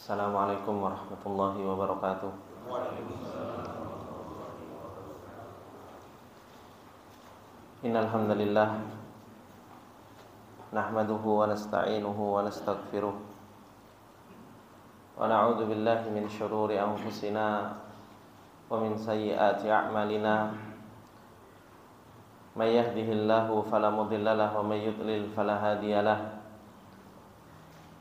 Assalamualaikum warahmatullahi wabarakatuh. Innal hamdalillah nahmaduhu wa nasta'inuhu wa nastaghfiruh wa na'udzu billahi min shururi anfusina wa min sayyiati a'malina. May yahdihillahu fala mudilla lahu wa may yudlil fala hadiya lahu.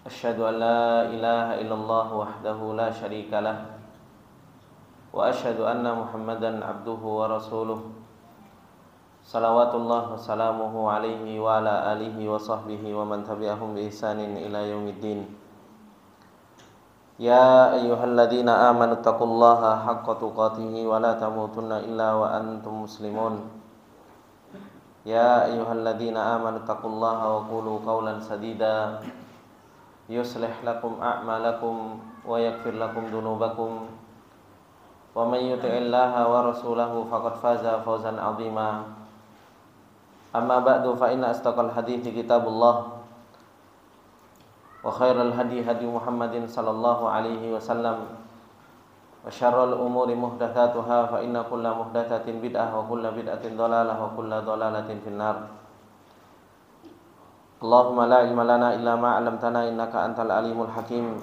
Asyhadu an la ilaha illallah wahdahu la syarika lah wa asyhadu anna Muhammadan abduhu wa rasuluh. Salawatullah wa salamuhu alaihi wa ala alihi wa sahbihi wa man tabi'ahum bi ihsanin ila yaumiddin. Ya ayyuhalladzina amanu taqullaha haqqa tuqatih wa la tamutunna illa wa antum muslimun. Ya ayyuhalladzina amanu taqullaha wa qulu qawlan sadida yuslih lakum a'malakum wa yaghfir lakum dhunubakum wa may yuti'illaha wa rasulahu faqad faza fawzan 'azima. Amma ba'du, fa inna astaqal hadithi kitabullah wa khairal hadi hadi Muhammadin sallallahu alaihi wasallam wa syarrul umuri muhdatsatuha fa inna kulla muhdatsatin bid'ah wa kulla bid'atin dhalalah wa kulla dhalalatin finnar. Allahumma la ilma lana illa ma 'allamtana innaka antal alimul hakim.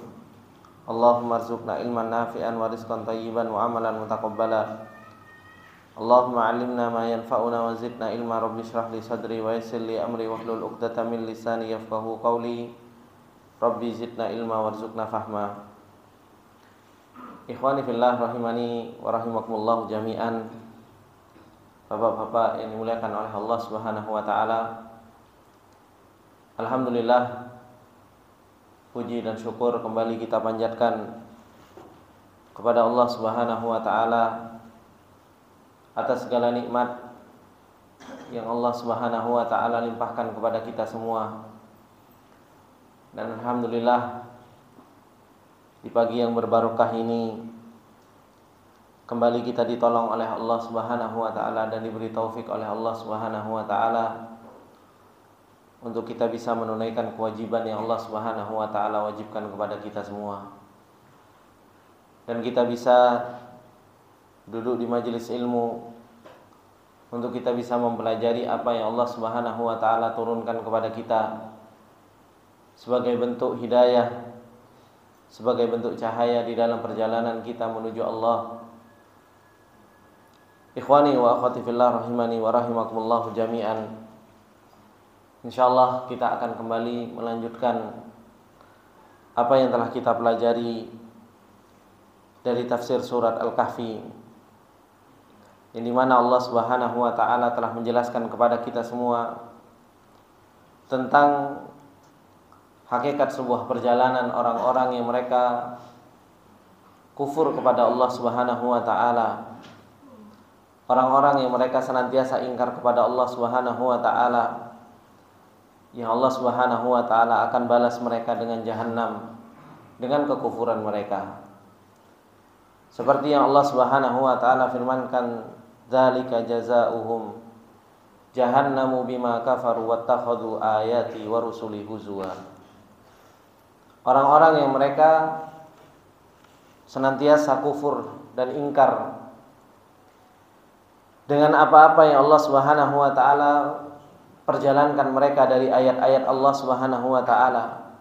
Allahumma arzuqna ilman nafi'an wa rizqan thayyiban wa amalan mutaqabbala. Allahumma 'allimna ma yanfa'una wa zidna ilma. Rabbi shrah li sadri wa yassir li amri wahlul 'uqdatam min lisani yafqahu qawli. Rabbi zidna ilma warzuqna fahma. Ikhwani fillah rahimani wa rahimakumullah jami'an. Bapak-bapak yang dimuliakan oleh Allah Subhanahu wa taala. Alhamdulillah, puji dan syukur kembali kita panjatkan kepada Allah Subhanahu wa taala atas segala nikmat yang Allah Subhanahu wa taala limpahkan kepada kita semua. Dan alhamdulillah, di pagi yang berbarokah ini kembali kita ditolong oleh Allah Subhanahu wa taala dan diberi taufik oleh Allah Subhanahu wa taala untuk kita bisa menunaikan kewajiban yang Allah Subhanahu wa taala wajibkan kepada kita semua. Dan kita bisa duduk di majelis ilmu untuk kita bisa mempelajari apa yang Allah Subhanahu wa taala turunkan kepada kita sebagai bentuk hidayah, sebagai bentuk cahaya di dalam perjalanan kita menuju Allah. Ikhwani wa akhwati fillah rahimani wa rahimakumullah jami'an. InsyaAllah kita akan kembali melanjutkan apa yang telah kita pelajari dari tafsir surat Al-Kahfi, yang dimana Allah Subhanahu wa ta'ala telah menjelaskan kepada kita semua tentang hakikat sebuah perjalanan orang-orang yang mereka kufur kepada Allah Subhanahu wa ta'ala, orang-orang yang mereka senantiasa ingkar kepada Allah Subhanahu wa ta'ala, yang Allah Subhanahu wa ta'ala akan balas mereka dengan jahannam dengan kekufuran mereka. Seperti yang Allah Subhanahu wa ta'ala firmankan, dzalika jazaohum jahannamu bima kafaru wattakhadhu ayati wa rusuli huzwa. Orang-orang yang mereka senantiasa kufur dan ingkar dengan apa-apa yang Allah Subhanahu wa ta'ala perjalankan mereka dari ayat-ayat Allah Subhanahu wa ta'ala.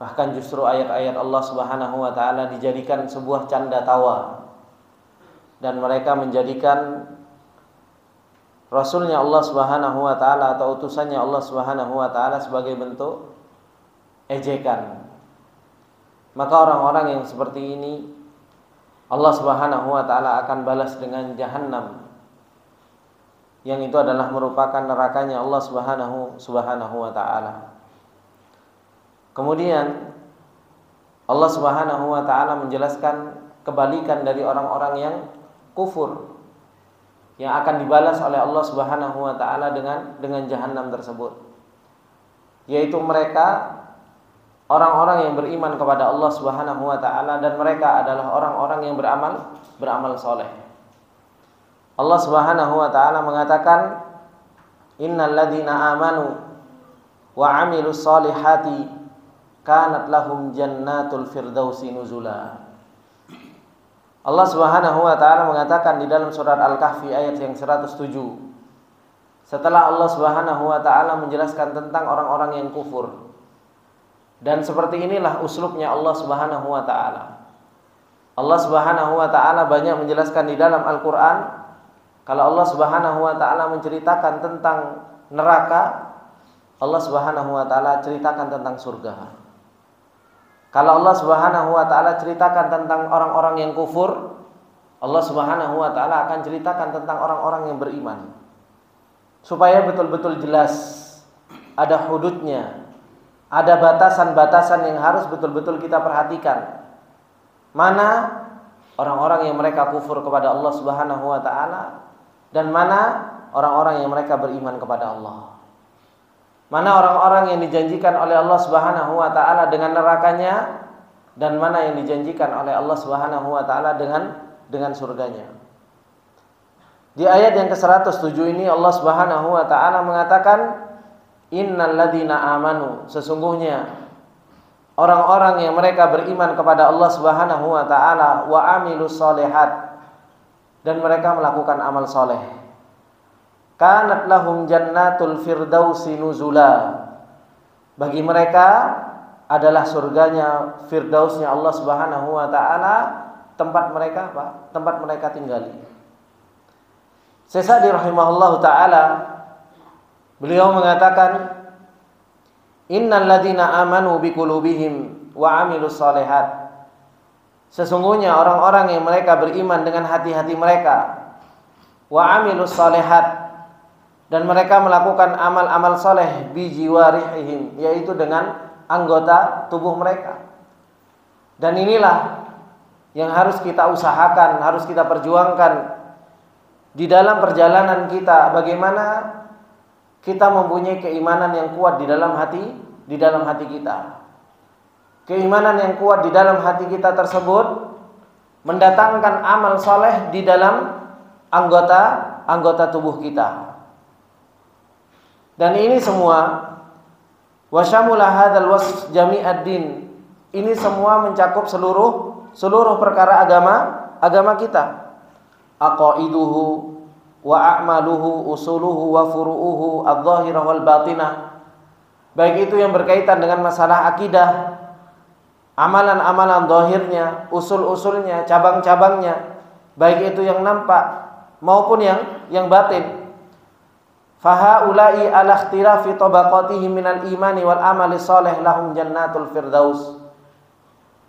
Bahkan justru ayat-ayat Allah Subhanahu wa ta'ala dijadikan sebuah canda tawa, dan mereka menjadikan Rasulnya Allah Subhanahu wa ta'ala atau utusannya Allah Subhanahu wa ta'ala sebagai bentuk ejekan. Maka orang-orang yang seperti ini Allah Subhanahu wa ta'ala akan balas dengan jahannam, yang itu adalah merupakan nerakanya Allah Subhanahu wa ta'ala. Kemudian Allah Subhanahu wa ta'ala menjelaskan kebalikan dari orang-orang yang kufur, yang akan dibalas oleh Allah Subhanahu wa ta'ala dengan jahannam tersebut, yaitu mereka orang-orang yang beriman kepada Allah Subhanahu wa ta'ala, dan mereka adalah orang-orang yang beramal soleh. Allah Subhanahu wa ta'ala mengatakan, innal ladzina amanu wa 'amilus solihati kanat lahum jannatul firdausi nuzula. Allah Subhanahu wa taala mengatakan di dalam surat Al-Kahfi ayat yang 107. Setelah Allah Subhanahu wa taala menjelaskan tentang orang-orang yang kufur. Dan seperti inilah uslubnya Allah Subhanahu wa taala. Allah Subhanahu wa taala banyak menjelaskan di dalam Al-Qur'an. Kalau Allah Subhanahu wa taala menceritakan tentang neraka, Allah Subhanahu wa taala ceritakan tentang surga. Kalau Allah Subhanahu wa taala ceritakan tentang orang-orang yang kufur, Allah Subhanahu wa taala akan ceritakan tentang orang-orang yang beriman. Supaya betul-betul jelas, ada hududnya, ada batasan-batasan yang harus betul-betul kita perhatikan. Mana orang-orang yang mereka kufur kepada Allah Subhanahu wa taala dan mana orang-orang yang mereka beriman kepada Allah. Mana orang-orang yang dijanjikan oleh Allah Subhanahu wa taala dengan nerakanya dan mana yang dijanjikan oleh Allah Subhanahu wa taala dengan surganya. Di ayat yang ke-107 ini Allah Subhanahu wa taala mengatakan innal ladzina amanu, sesungguhnya orang-orang yang mereka beriman kepada Allah Subhanahu wa taala wa amilus sholihat dan mereka melakukan amal soleh. Kanat lahum jannatul firdausi nuzula. Bagi mereka adalah surganya firdausnya Allah Subhanahu wa taala, tempat mereka apa? Tempat mereka tinggali. Syekh Sa'di rahimahullahu taala beliau mengatakan innal ladzina amanu biqulubihim wa amilus sholihat. Sesungguhnya orang-orang yang mereka beriman dengan hati-hati mereka wa amilus sholihat dan mereka melakukan amal-amal soleh bijiwarihim, yaitu dengan anggota tubuh mereka. Dan inilah yang harus kita usahakan, harus kita perjuangkan di dalam perjalanan kita, bagaimana kita mempunyai keimanan yang kuat di dalam hati kita. Keimanan yang kuat di dalam hati kita tersebut mendatangkan amal soleh di dalam anggota tubuh kita. Dan ini semua wasyamula hadzal wasf jami'ad din. Ini semua mencakup seluruh perkara agama kita. Aqaiduhu wa a'maluhu usuluhu wa furu'uhu adh-dhahirah wal batinah. Baik itu yang berkaitan dengan masalah akidah, amalan-amalan zahirnya, usul-usulnya, cabang-cabangnya, baik itu yang nampak maupun yang batin. Fahaulai ala ikhtilafi tabaqatihim minal imani wal amali shalih lahum jannatul firdaus.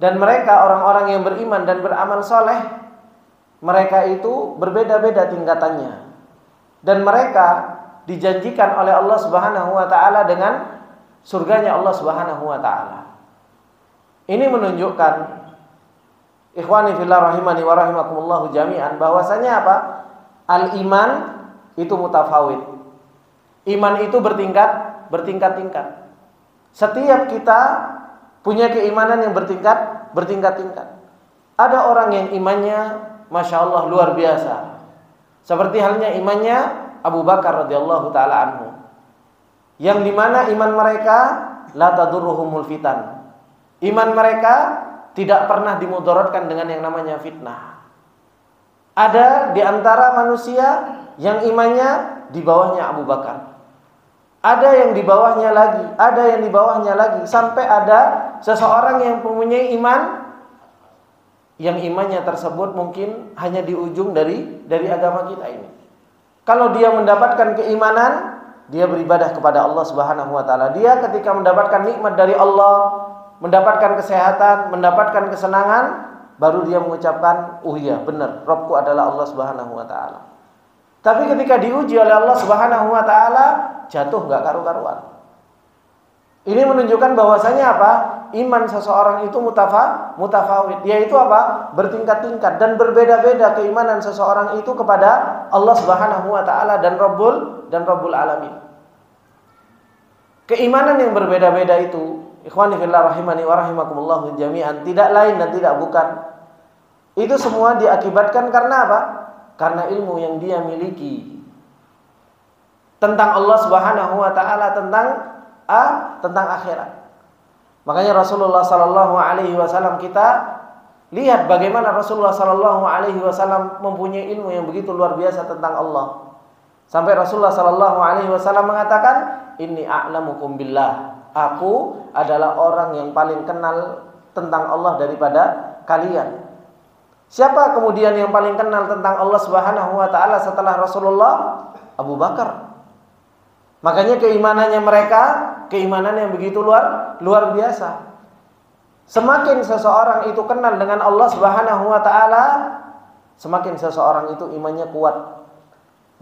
Dan mereka orang-orang yang beriman dan beramal saleh, mereka itu berbeda-beda tingkatannya. Dan mereka dijanjikan oleh Allah Subhanahu wa taala dengan surganya Allah Subhanahu wa taala. Ini menunjukkan ikhwani fillah rahimani wa rahimakumullah jami'an bahwasanya apa? Al-iman itu mutafawid. Iman itu bertingkat-tingkat. Setiap kita punya keimanan yang bertingkat-tingkat. Ada orang yang imannya Masya Allah luar biasa, seperti halnya imannya Abu Bakar radhiyallahu taala anhu, yang dimana iman mereka la tadurruhumul fitan. Iman mereka tidak pernah dimudaratkan dengan yang namanya fitnah. Ada di antara manusia yang imannya di bawahnya Abu Bakar. Ada yang di bawahnya lagi, ada yang di bawahnya lagi, sampai ada seseorang yang mempunyai iman yang imannya tersebut mungkin hanya di ujung dari agama kita ini. Kalau dia mendapatkan keimanan, dia beribadah kepada Allah Subhanahu wa taala. Dia ketika mendapatkan nikmat dari Allah, mendapatkan kesehatan, mendapatkan kesenangan, baru dia mengucapkan, "Oh iya, benar, Rabbku adalah Allah Subhanahu wa taala." Tapi ketika diuji oleh Allah Subhanahu wa taala, jatuh enggak karu-karuan. Ini menunjukkan bahwasanya apa? Iman seseorang itu mutafawid, yaitu apa? Bertingkat-tingkat dan berbeda-beda keimanan seseorang itu kepada Allah Subhanahu wa taala dan Rabbul alamin. Keimanan yang berbeda-beda itu, ikhwani fillah rahimani wa rahimakumullah jami'an, tidak lain dan tidak bukan. Itu semua diakibatkan karena apa? Karena ilmu yang dia miliki tentang Allah Subhanahu wa taala, tentang akhirat. Makanya Rasulullah sallallahu alaihi wasallam, kita lihat bagaimana Rasulullah sallallahu alaihi wasallam mempunyai ilmu yang begitu luar biasa tentang Allah. Sampai Rasulullah sallallahu alaihi wasallam mengatakan, "Inni a'lamukum billah." Aku adalah orang yang paling kenal tentang Allah daripada kalian. Siapa kemudian yang paling kenal tentang Allah Subhanahu wa taala setelah Rasulullah? Abu Bakar. Makanya keimanannya mereka, keimanan yang begitu luar biasa. Semakin seseorang itu kenal dengan Allah Subhanahu wa taala, semakin seseorang itu imannya kuat.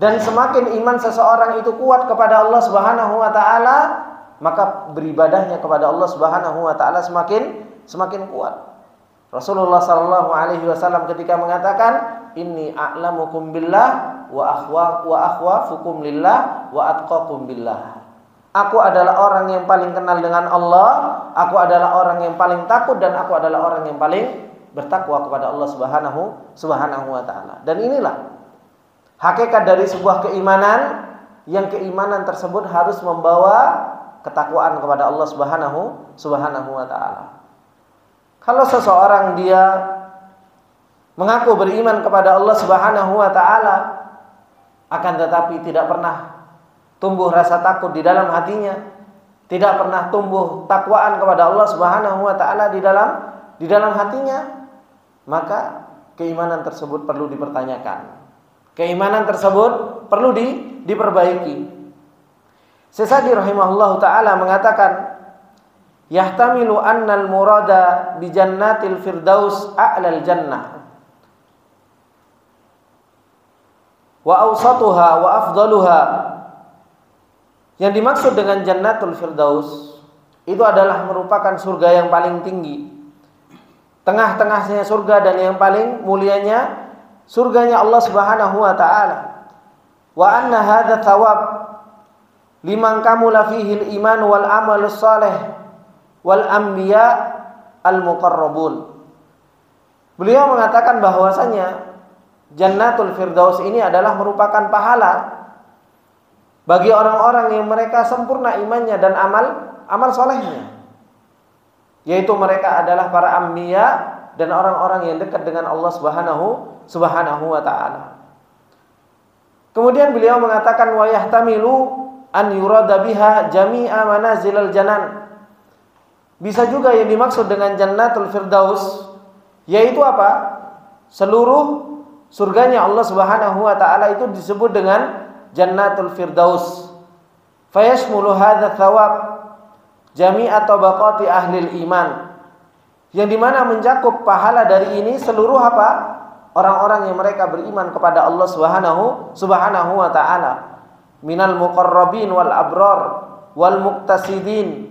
Dan semakin iman seseorang itu kuat kepada Allah Subhanahu wa taala, maka beribadahnya kepada Allah Subhanahu wa taala semakin kuat. Rasulullah sallallahu alaihi wasallam ketika mengatakan, "Inni a'lamukum billah wa akhwafukum lillah wa atqakum billah." Aku adalah orang yang paling kenal dengan Allah, aku adalah orang yang paling takut, dan aku adalah orang yang paling bertakwa kepada Allah Subhanahu wa taala. Dan inilah hakikat dari sebuah keimanan, yang keimanan tersebut harus membawa ketakwaan kepada Allah Subhanahu wa taala. Kalau seseorang dia mengaku beriman kepada Allah Subhanahu wa taala, akan tetapi tidak pernah tumbuh rasa takut di dalam hatinya, tidak pernah tumbuh takwaan kepada Allah Subhanahu wa taala di dalam hatinya, maka keimanan tersebut perlu dipertanyakan. Keimanan tersebut perlu diperbaiki. Sesadi rahimahullahu taala mengatakan, yahtamilu annal murada bi jannatil firdaus a'lal jannah wa awsatuha wa afdaluha. Yang dimaksud dengan jannatul firdaus itu adalah merupakan surga yang paling tinggi, tengah-tengahnya surga, dan yang paling mulianya surganya Allah Subhanahu wa taala. Wa anna hadza thawab liman kamula fihi al-iman wal amalus salih wal anbiya al-muqarrabun. Beliau mengatakan bahwasanya Jannatul Firdaus ini adalah merupakan pahala bagi orang-orang yang mereka sempurna imannya dan amal solehnya, yaitu mereka adalah para anbiya dan orang-orang yang dekat dengan Allah Subhanahu wa taala. Kemudian beliau mengatakan, wa yahtamilu an yurada biha jami'a manazilal janan. Bisa juga yang dimaksud dengan Jannatul Firdaus yaitu apa? Seluruh surganya Allah Subhanahu wa taala itu disebut dengan Jannatul Firdaus. Fayashmulu hadza thawab jami'a tabaqati ahlil iman. Yang dimana mencakup pahala dari ini seluruh apa? Orang-orang yang mereka beriman kepada Allah Subhanahu wa taala. Minal muqarrabin wal abrar wal muqtasidin.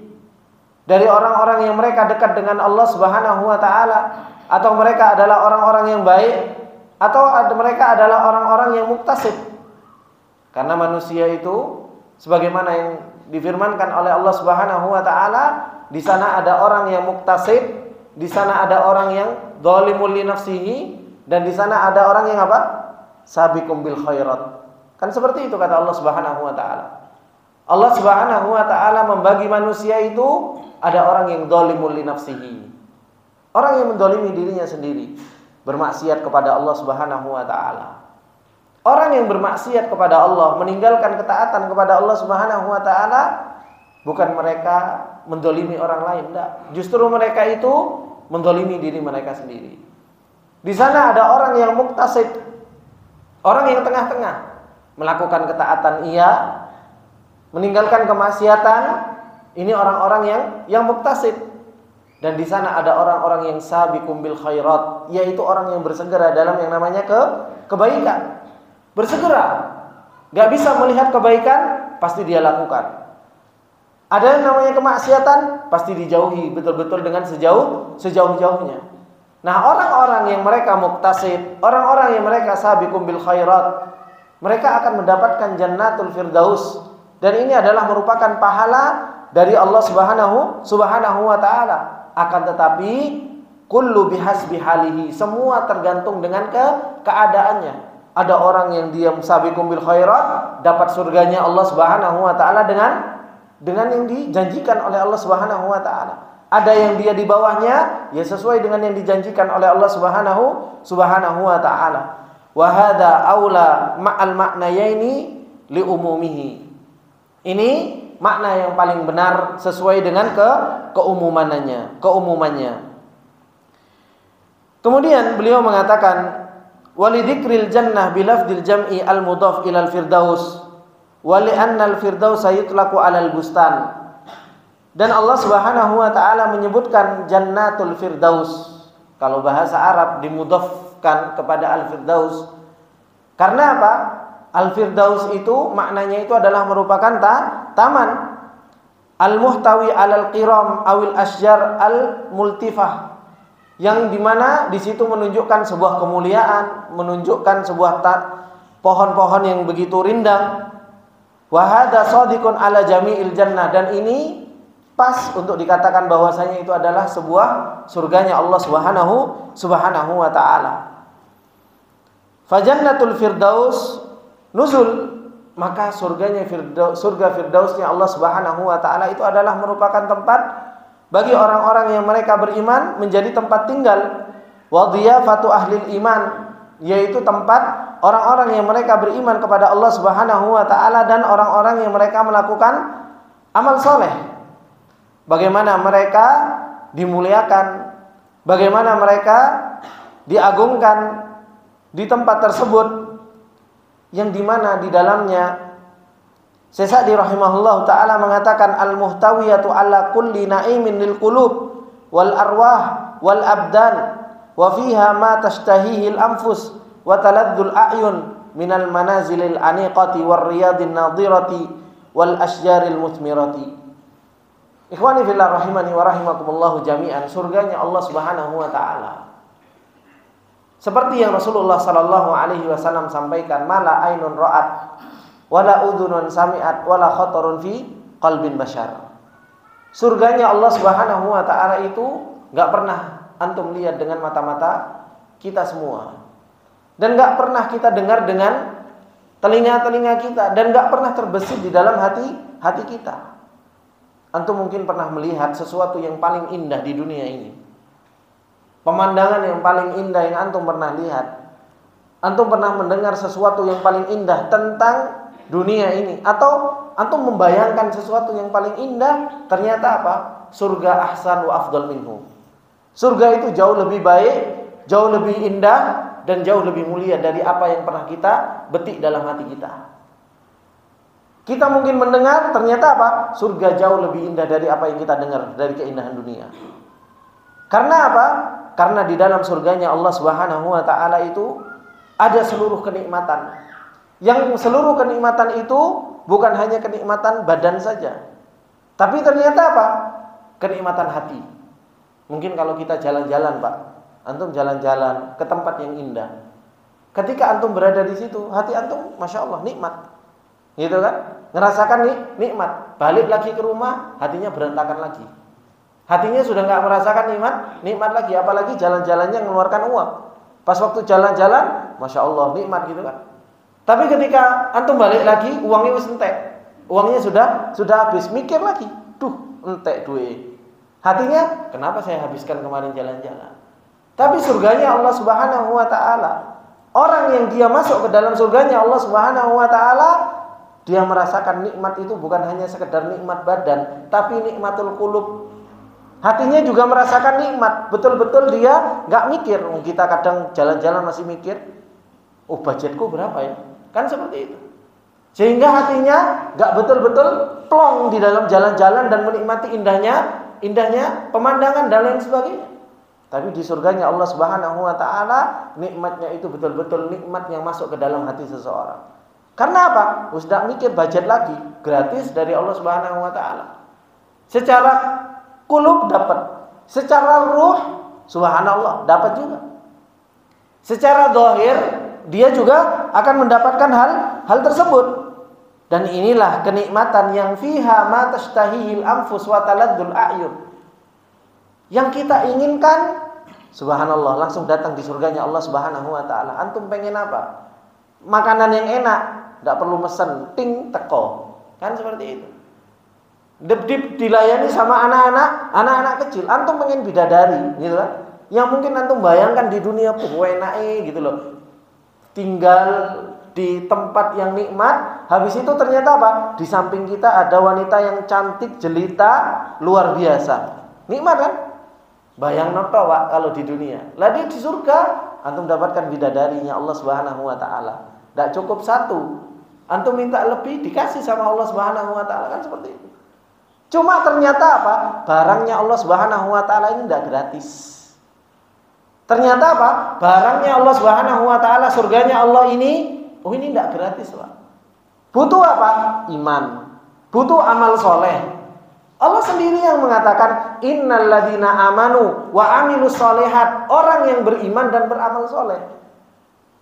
Dari orang-orang yang mereka dekat dengan Allah Subhanahu wa taala, atau mereka adalah orang-orang yang baik, atau mereka adalah orang-orang yang muktasid. Karena manusia itu sebagaimana yang difirmankan oleh Allah Subhanahu wa taala, di sana ada orang yang muktasid, di sana ada orang yang zalimul li nafsihi, dan di sana ada orang yang apa? Sabiqum bil khairat. Kan seperti itu kata Allah Subhanahu wa taala. Allah Subhanahu wa taala membagi manusia itu, ada orang yang zalimul li nafsihi. Orang yang mendolimi dirinya sendiri, bermaksiat kepada Allah Subhanahu wa taala. Orang yang bermaksiat kepada Allah, meninggalkan ketaatan kepada Allah Subhanahu wa taala, bukan mereka mendolimi orang lain, enggak. Justru mereka itu mendolimi diri mereka sendiri. Di sana ada orang yang muktasid, orang yang tengah-tengah, melakukan ketaatan iya, meninggalkan kemaksiatan. Ini orang-orang yang muktasid. Dan di sana ada orang-orang yang sabiqum bil khairat, yaitu orang yang bersegera dalam yang namanya kebaikan. Bersegera, gak bisa melihat kebaikan, pasti dia lakukan. Ada yang namanya kemaksiatan, pasti dijauhi betul-betul dengan sejauh-jauhnya. Nah, orang-orang yang mereka muktasid, orang-orang yang mereka sabiqum bil khairat, mereka akan mendapatkan Jannatul Firdaus. Dan ini adalah merupakan pahala dari Allah Subhanahu wa taala. Akan tetapi kullu bihasbi halihi, semua tergantung dengan keadaannya. Ada orang yang dia sabiqum bil khairat, dapat surganya Allah Subhanahu wa taala dengan yang dijanjikan oleh Allah Subhanahu wa taala. ada yang dia di bawahnya, ya sesuai dengan yang dijanjikan oleh Allah Subhanahu wa taala. Wa hadza aula ma'al ma'nayaini li umumihi. Ini makna yang paling benar sesuai dengan keumumannya. Kemudian beliau mengatakan walidzikril jannah bilafdil jam'i al-mudhaf ilal firdaus wa li'anna al-firdaus yutlaqu 'alal bustan. Dan Allah Subhanahu wa taala menyebutkan jannatul firdaus. Kalau bahasa Arab dimudhafkan kepada al-firdaus. Karena apa? Al-firdaus itu maknanya itu adalah merupakan taman al-muhtawi 'alal qiram awil asjar al-multifah. Yang dimana di situ menunjukkan sebuah kemuliaan, menunjukkan sebuah pohon-pohon yang begitu rindang. Wa hadza shadiqun ala jami'il jannah, dan ini pas untuk dikatakan bahwasanya itu adalah sebuah surganya Allah Subhanahu wa taala. Fajannatul firdaus nuzul, maka surga firdausnya Allah Subhanahu wa taala itu adalah merupakan tempat bagi orang-orang yang mereka beriman, menjadi tempat tinggal. Wa dhiyafatu ahlil iman, yaitu tempat orang-orang yang mereka beriman kepada Allah Subhanahu wa taala dan orang-orang yang mereka melakukan amal soleh. Bagaimana mereka dimuliakan, bagaimana mereka diagungkan di tempat tersebut, yang dimana di dalamnya Sesadi rahimahullah ta'ala mengatakan al-muhtawiyatu ala kulli na'imin lil qulub wal arwah wal abdan wa fiha ma tashtahihil anfus wa taladzul a'yun minal manazilil aniqati war riyadin nadirati wal asjaril muthmirati. Ikhwani fillah rahimani wa rahimakumullah jami'an, surganya Allah Subhanahu wa ta'ala seperti yang Rasulullah sallallahu alaihi wasallam sampaikan, mala ainun ra'at wala udhunun sami'at wala khatarun fi qalbin bashar. Surganya Allah Subhanahu wa taala itu enggak pernah antum lihat dengan mata-mata kita semua. Dan enggak pernah kita dengar dengan telinga-telinga kita, dan enggak pernah terbesit di dalam hati kita. Antum mungkin pernah melihat sesuatu yang paling indah di dunia ini. Pemandangan yang paling indah yang antum pernah lihat. Antum pernah mendengar sesuatu yang paling indah tentang dunia ini, atau antum membayangkan sesuatu yang paling indah, ternyata apa? Surga ahsan wa afdal minhu. Surga itu jauh lebih baik, jauh lebih indah, dan jauh lebih mulia dari apa yang pernah kita betik dalam hati kita. Kita mungkin mendengar, ternyata apa? Surga jauh lebih indah dari apa yang kita dengar dari keindahan dunia. Karena apa? Karena di dalam surganya Allah Subhanahu wa taala itu ada seluruh kenikmatan. Yang seluruh kenikmatan itu bukan hanya kenikmatan badan saja, tapi ternyata apa? Kenikmatan hati. Mungkin kalau kita jalan-jalan, Pak, antum jalan-jalan ke tempat yang indah. Ketika antum berada di situ, hati antum masya Allah nikmat, gitu kan? Ngerasakan nikmat. Balik lagi ke rumah, hatinya berantakan lagi. Hatinya sudah nggak merasakan nikmat lagi. Apalagi jalan-jalannya mengeluarkan uang. Pas waktu jalan-jalan, masya Allah nikmat, gitu kan? Tapi ketika antum balik lagi, uangnya wis entek. Uangnya sudah habis, mikir lagi. Duh, entek duit. Hatinya, kenapa saya habiskan kemarin jalan-jalan? Tapi surganya Allah Subhanahu wa taala, orang yang dia masuk ke dalam surganya Allah Subhanahu wa taala, dia merasakan nikmat itu bukan hanya sekedar nikmat badan, tapi nikmatul qulub. Hatinya juga merasakan nikmat. Betul-betul dia enggak mikir. Kita kadang jalan-jalan masih mikir, oh budgetku berapa ya? Kan seperti itu. Sehingga hatinya gak betul-betul plong di dalam jalan-jalan dan menikmati indahnya pemandangan dan lain sebagainya. Tapi di surganya Allah Subhanahu wa taala, nikmatnya itu betul-betul nikmat yang masuk ke dalam hati seseorang. Karena apa? Sudah mikir budget lagi, gratis dari Allah Subhanahu wa taala. Secara kulub dapat, secara ruh subhanallah dapat juga. Secara zahir dia juga akan mendapatkan hal tersebut. Dan inilah kenikmatan yang fiha ma tashtahihil anfus wa taladzul a'yun. Yang kita inginkan, subhanallah, langsung datang di surganya Allah Subhanahu wa taala. Antum pengen apa? Makanan yang enak, enggak perlu mesen, ting teko. Kan seperti itu. dilayani sama anak-anak kecil. Antum pengen bidadari, gitu kan? Yang mungkin antum bayangkan di dunia enak gitu loh. Tinggal di tempat yang nikmat, habis itu ternyata apa? Di samping kita ada wanita yang cantik, jelita, luar biasa. Nikmat kan? Bayang noto Pak kalau di dunia. Lah di surga antum dapatkan bidadarinya Allah Subhanahu wa taala. Enggak cukup satu. Antum minta lebih dikasih sama Allah Subhanahu wa taala, kan seperti itu. Cuma ternyata apa? Barangnya Allah Subhanahu wa taala ini enggak gratis. Ternyata apa? Barangnya Allah Subhanahu wa taala, surganya Allah ini enggak gratis, Pak. Butuh apa? Iman. Butuh amal soleh. Allah sendiri yang mengatakan innalladzina amanu wa amilus solihat, orang yang beriman dan beramal soleh.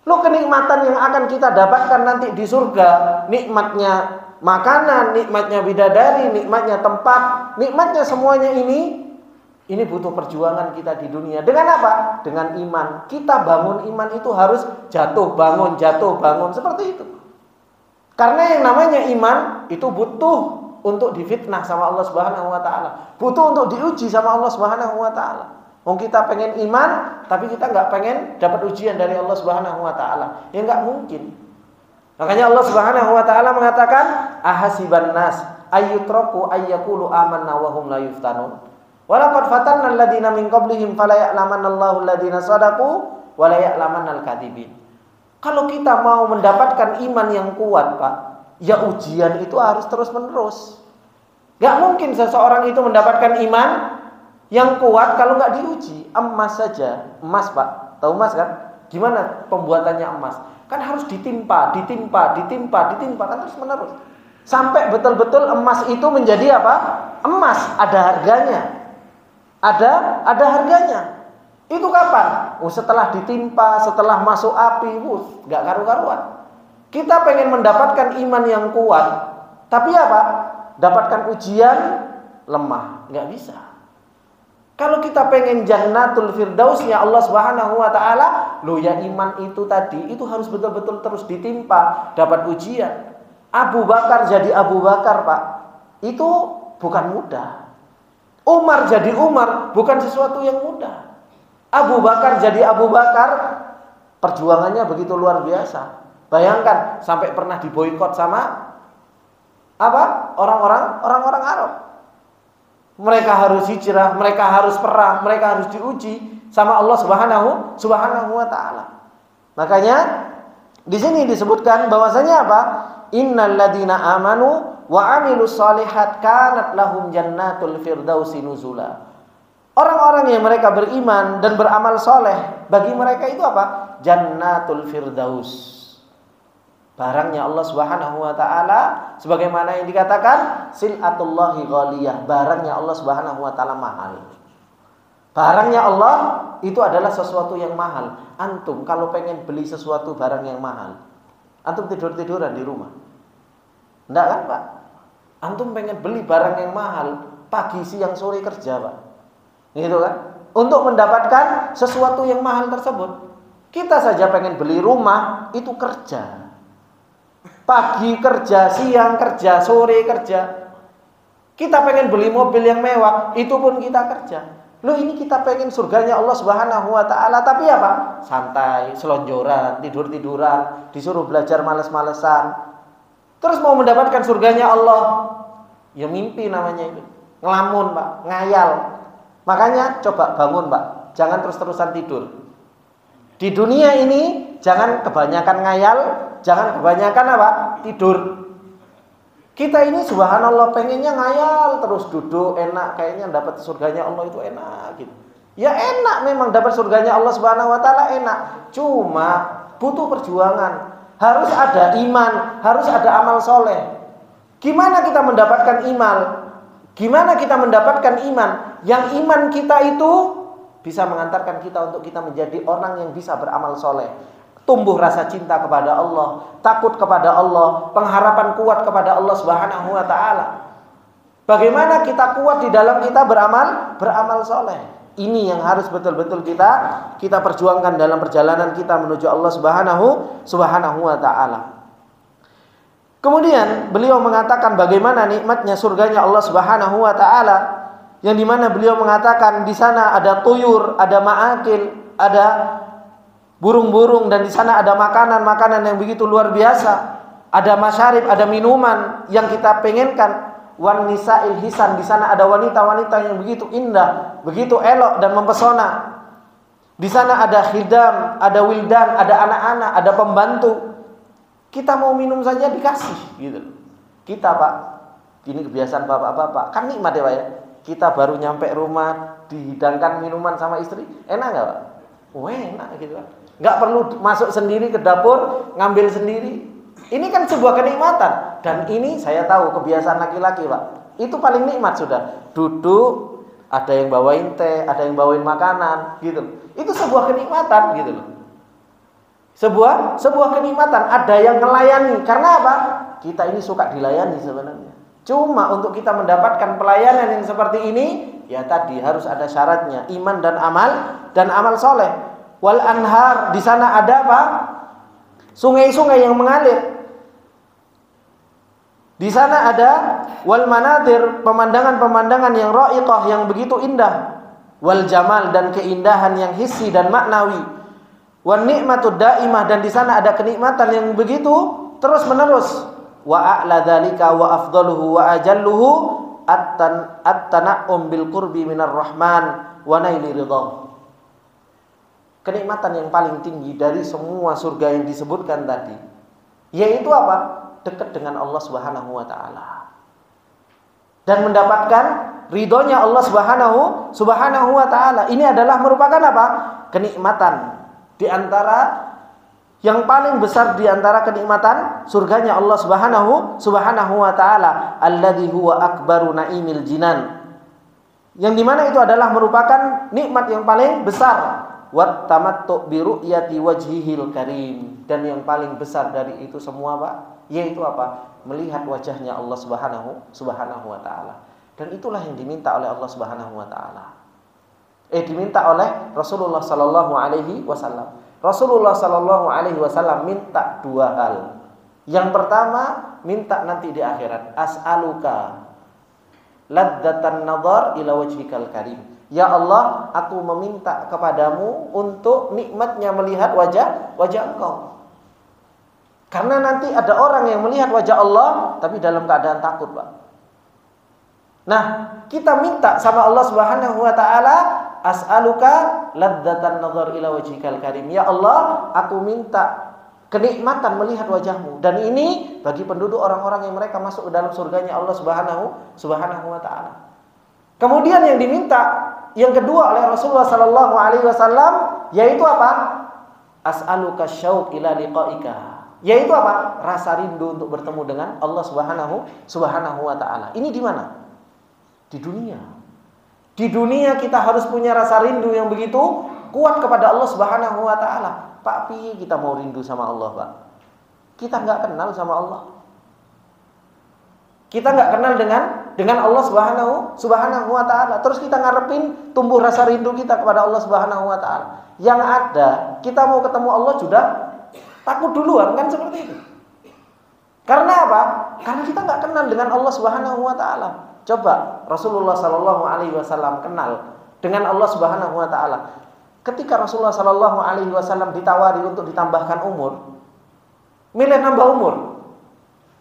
Lo kenikmatan yang akan kita dapatkan nanti di surga, nikmatnya makanan, nikmatnya bidadari, nikmatnya tempat, nikmatnya semuanya ini butuh perjuangan kita di dunia. Dengan apa? Dengan iman. Kita bangun iman itu harus jatuh bangun seperti itu. Karena yang namanya iman itu butuh untuk difitnah sama Allah Subhanahu wa taala. Butuh untuk diuji sama Allah Subhanahu wa taala. Kita pengen iman tapi kita enggak pengen dapat ujian dari Allah Subhanahu wa taala. Ya enggak mungkin. Makanya Allah Subhanahu wa taala mengatakan ahasiban nas ayyutraku ayyaqulu amanna wa hum la yuftanun. Walaqad fatanna alladziina min qablihim fala ya'lamanallahu alladziina shadaqu wa la ya'lamannal kadzibin. Kalau kita mau mendapatkan iman yang kuat, Pak, ya ujian itu harus terus-menerus. Gak mungkin seseorang itu mendapatkan iman yang kuat kalau gak diuji. Emas saja, emas Pak, tahu emas kan? Gimana pembuatannya emas? Kan harus ditimpa kan terus-menerus. Sampai betul-betul emas itu menjadi apa? Emas, ada harganya. Ada harganya. Itu kapan? Setelah ditimpa, setelah masuk api, gak karu-karuan. Kita pengen mendapatkan iman yang kuat, tapi apa? Dapatkan ujian lemah, nggak bisa. Kalau kita pengen jannatul firdausnya Allah Subhanahu wa taala, ya iman itu tadi itu harus betul-betul terus ditimpa, dapat ujian. Abu Bakar jadi Abu Bakar, Pak. Itu bukan mudah. Umar jadi Umar bukan sesuatu yang mudah. Abu Bakar jadi Abu Bakar, perjuangannya begitu luar biasa. Bayangkan sampai pernah diboikot sama apa? Orang-orang Arab. Mereka harus hijrah, mereka harus perang, mereka harus diuji sama Allah Subhanahu wa taala. Makanya di sini disebutkan bahwasanya apa? Innal ladzina amanu wa amilus solihat kanat lahum jannatul firdausi nuzula. Orang-orang yang mereka beriman dan beramal soleh, bagi mereka itu apa? Jannatul firdaus. Barangnya Allah Subhanahu wa taala sebagaimana yang dikatakan silatullahi ghaliyah, barangnya Allah Subhanahu wa taala mahal. Barangnya Allah itu adalah sesuatu yang mahal. Antum kalau pengen beli sesuatu barang yang mahal, antum tidur-tiduran di rumah. Enggak kan, Pak? Antum pengen beli barang yang mahal, pagi, siang, sore kerja, Pak. Gitu kan? Untuk mendapatkan sesuatu yang mahal tersebut. Kita saja pengen beli rumah, itu kerja. Pagi kerja, siang kerja, sore kerja. Kita pengen beli mobil yang mewah, itu pun kita kerja. Loh, ini kita pengen surganya Allah Subhanahu wa taala, tapi apa? Santai, selonjoran, tidur-tiduran, disuruh belajar males-malesan. Terus mau mendapatkan surganya Allah, ya mimpi namanya itu. Ngelamun, Pak, ngayal. Makanya coba bangun, Pak. Jangan terus-terusan tidur. Di dunia ini jangan kebanyakan ngayal, jangan kebanyakan apa? Tidur. Kita ini subhanallah pengennya ngayal terus, duduk enak, kayaknya dapat surganya Allah itu enak gitu. Ya enak memang dapat surganya Allah Subhanahu wa taala enak. Cuma butuh perjuangan. Harus ada iman, harus ada amal soleh. Gimana kita mendapatkan iman? Gimana kita mendapatkan iman? Yang iman kita itu bisa mengantarkan kita untuk kita menjadi orang yang bisa beramal soleh. Tumbuh rasa cinta kepada Allah, takut kepada Allah, pengharapan kuat kepada Allah Subhanahu wa taala. Bagaimana kita kuat di dalam kita beramal soleh? Ini yang harus betul-betul kita perjuangkan dalam perjalanan kita menuju Allah Subhanahu wa taala. Kemudian beliau mengatakan bagaimana nikmatnya surganya Allah Subhanahu wa taala, yang dimana beliau mengatakan di sana ada tuyur, ada ma'akil, ada burung-burung, dan di sana ada makanan-makanan yang begitu luar biasa, ada masyarib, ada minuman yang kita pengenkan, wan nisa'il hisan, di sana ada wanita-wanita yang begitu indah, begitu elok dan mempesona. Di sana ada khidam, ada wildan, ada anak-anak, ada pembantu. Kita mau minum saja dikasih gitu. Kita Pak, ini kebiasaan bapak-bapak, kan nikmat ya Pak ya. Kita baru nyampe rumah dihidangkan minuman sama istri, enak nggak Pak? Oh enak gitu Pak. Nggak perlu masuk sendiri ke dapur, ngambil sendiri. Ini kan sebuah kenikmatan. Dan ini saya tahu kebiasaan laki-laki Pak. Itu paling nikmat sudah. Duduk, ada yang bawain teh, ada yang bawain makanan gitu. Itu sebuah kenikmatan gitu loh. Sebuah kenikmatan, ada yang melayani. Karena apa? Kita ini suka dilayani sebenarnya. Cuma untuk kita mendapatkan pelayanan yang seperti ini, ya tadi harus ada syaratnya, iman dan amal soleh. Wal anhar, di sana ada apa? Sungai-sungai yang mengalir. Di sana ada wal manadir, pemandangan-pemandangan yang ra'iqah, yang begitu indah. Wal jamal, dan keindahan yang hissi dan maknawi. Wan nikmatud daimah, dan di sana ada kenikmatan yang begitu terus menerus. Wa a'la dzalika wa afdaluhu wa ajalluhu at-tana'um bil qurbi minar rahman wa naili ridha. Kenikmatan yang paling tinggi dari semua surga yang disebutkan tadi, yaitu apa? Dekat dengan Allah Subhanahu wa taala. Dan mendapatkan ridhonya Allah Subhanahu wa taala. Ini adalah merupakan apa? Kenikmatan di antara yang paling besar di antara kenikmatan surganya Allah Subhanahu wa taala, alladzi huwa akbaru naimil jinan. Yang dimana itu adalah merupakan nikmat yang paling besar, wat tamattu bi ru'yati wajhihil karim, dan yang paling besar dari itu semua Pak, yaitu apa? Melihat wajahnya Allah Subhanahu wa taala. Dan itulah yang diminta oleh Allah Subhanahu wa taala. Diminta oleh Rasulullah sallallahu alaihi wasallam. Rasulullah sallallahu alaihi wasallam minta dua hal. Yang pertama, minta nanti di akhirat, as'aluka ladzatan nazar ila wajhikal karim. Ya Allah, aku meminta kepadamu untuk nikmatnya melihat wajah Engkau. Karena nanti ada orang yang melihat wajah Allah tapi dalam keadaan takut, Pak. Nah, kita minta sama Allah Subhanahu wa taala, as'aluka ladzatan nazar ila wajhikal karim. Ya Allah, aku minta kenikmatan melihat wajahmu. Dan ini bagi penduduk orang-orang yang mereka masuk ke dalam surganya Allah Subhanahu wa taala. Kemudian yang diminta yang kedua oleh Rasulullah sallallahu alaihi wasallam yaitu apa? As'aluka syauq ila liqaika. Yaitu apa? Rasa rindu untuk bertemu dengan Allah Subhanahu wa taala. Ini di mana? Di dunia. Di dunia kita harus punya rasa rindu yang begitu kuat kepada Allah Subhanahu wa taala. Pak, piye kita mau rindu sama Allah, Pak? Kita enggak kenal sama Allah. Kita enggak kenal dengan Allah Subhanahu wa taala. Terus kita ngarepin tumbuh rasa rindu kita kepada Allah Subhanahu wa taala. Yang ada, kita mau ketemu Allah sudah takut duluan, kan seperti itu. Karena apa? Karena kita enggak kenal dengan Allah Subhanahu wa taala. Coba Rasulullah sallallahu alaihi wasallam kenal dengan Allah Subhanahu wa taala. Ketika Rasulullah sallallahu alaihi wasallam ditawari untuk ditambahkan umur, milih nambah umur?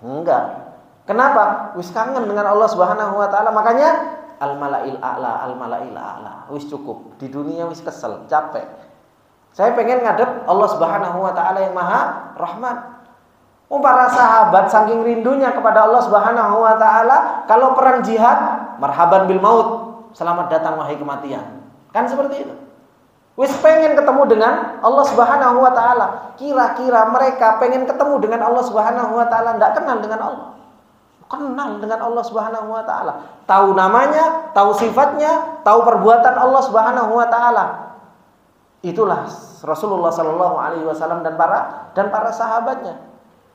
Enggak. Kenapa? Wis kangen dengan Allah Subhanahu wa taala, makanya al-malail a'la. Wis cukup. Di dunia wis kesel, capek. Saya pengen ngadep Allah Subhanahu wa taala yang Maha Rahman. Para sahabat saking rindunya kepada Allah Subhanahu wa taala, kalau perang jihad, marhaban bil maut, selamat datang wahai kematian. Kan seperti itu. Wis pengen ketemu dengan Allah Subhanahu wa taala. Kira-kira mereka pengen ketemu dengan Allah Subhanahu wa taala, enggak kenal dengan Allah. Kenal dengan Allah Subhanahu wa taala. Tahu namanya, tahu sifatnya, tahu perbuatan Allah Subhanahu wa taala. Itulah Rasulullah sallallahu alaihi wasallam dan para sahabatnya.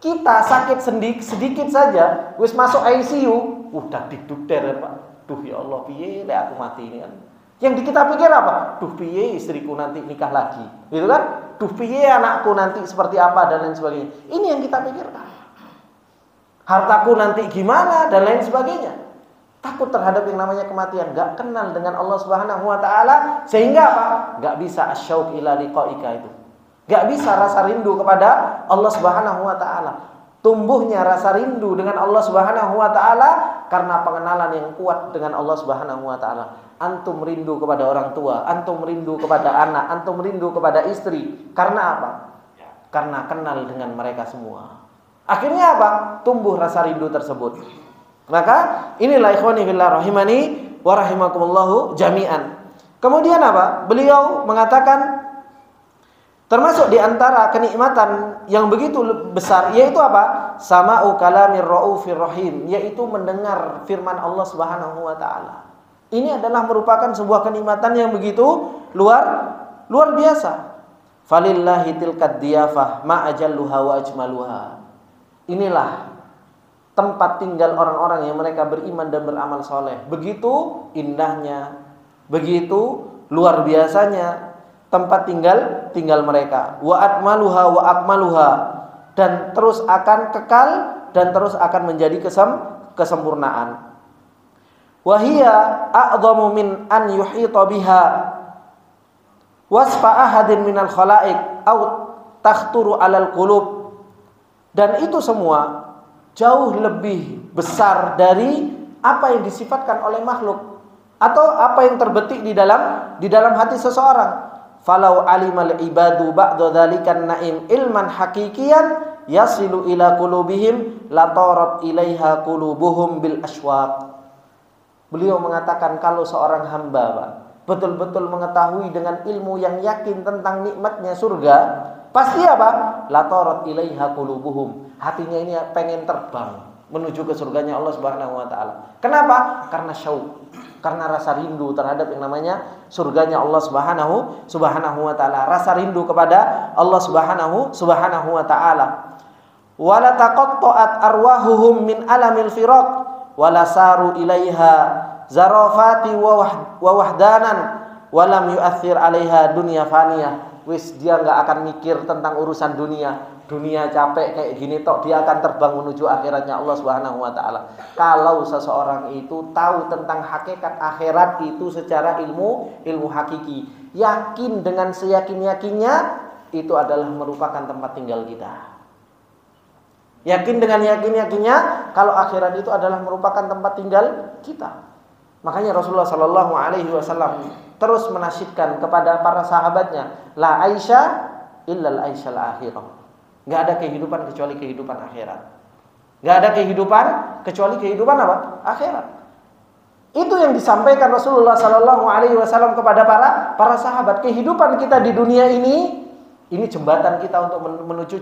Kita sakit sedikit saja, wis masuk ICU, udah didukter Pak. Duh ya Allah, piye lek aku mati ini kan. Yang kita pikir apa? Duh piye istriku nanti nikah lagi. Gitu kan? Duh piye anakku nanti seperti apa dan lain sebagainya. Ini yang kita pikirkan. hartaku nanti gimana dan lain sebagainya. Takut terhadap yang namanya kematian, gak kenal dengan Allah Subhanahu wa taala, sehingga apa? Gak bisa asyauq ila liqaika itu. Gak bisa rasa rindu kepada Allah Subhanahu wa taala. Tumbuhnya rasa rindu dengan Allah Subhanahu wa taala karena pengenalan yang kuat dengan Allah Subhanahu wa taala. Antum rindu kepada orang tua, antum rindu kepada anak, antum rindu kepada istri. Karena apa? Karena kenal dengan mereka semua. Akhirnya apa? Tumbuh rasa rindu tersebut. Maka inilah ikhwani fillah rahimani wa rahimakumullahu jami'an. Kemudian apa? Beliau mengatakan termasuk di antara kenikmatan yang begitu besar yaitu apa? Sama'u kalamir raufir rahim, yaitu mendengar firman Allah Subhanahu wa taala. Ini adalah merupakan sebuah kenikmatan yang begitu luar biasa. Falillahi tilkad diyafah ma ajalluha wa ajmaluha. Inilah tempat tinggal orang-orang yang mereka beriman dan beramal soleh. Begitu indahnya, begitu luar biasanya tempat tinggal mereka. Wa atmaluha wa akmaluha, dan terus akan kekal dan terus akan menjadi kesempurnaan. Wa hiya a'dhamu min an yuhita biha wasfa ahadin minal khalaiq aw takhturu 'alal qulub. Dan itu semua jauh lebih besar dari apa yang disifatkan oleh makhluk atau apa yang terbetik di dalam hati seseorang. Falau alimal ibadu ba'da dzalikan na'im ilman hakikiyan yasilu ila qulubihim latarat ilaiha qulubuhum bil aswaq. Beliau mengatakan kalau seorang hamba, Pak, betul-betul mengetahui dengan ilmu yang yakin tentang nikmatnya surga, pasti apa? Latarat ilaiha qulubuhum. Hatinya ini pengen terbang menuju ke surganya Allah Subhanahu wa taala. Kenapa? Karena syauq, karena rasa rindu terhadap yang namanya surganya Allah Subhanahu wa taala, rasa rindu kepada Allah Subhanahu wa taala. Wala taqatta'at arwahuhum min alamil firaq wala saru ilaiha zarafati wa wahdanan walam yu'athir 'alaiha dunya faniyah. Wis dia enggak akan mikir tentang urusan dunia. Dunia capek kayak gini tok, dia akan terbang menuju akhiratnya Allah Subhanahu wa taala. Kalau seseorang itu tahu tentang hakikat akhirat itu secara ilmu hakiki, yakin dengan seyakin-yakinnya, itu adalah merupakan tempat tinggal kita. Yakin dengan yakin-yakinnya kalau akhirat itu adalah merupakan tempat tinggal kita. Makanya Rasulullah sallallahu alaihi wasallam terus menasyidkan kepada para sahabatnya, la aisha illal aishal akhirah. Enggak ada kehidupan kecuali kehidupan akhirat. Enggak ada kehidupan kecuali kehidupan apa? Akhirat. Itu yang disampaikan Rasulullah sallallahu alaihi wasallam kepada para sahabat. Kehidupan kita di dunia ini jembatan kita untuk menuju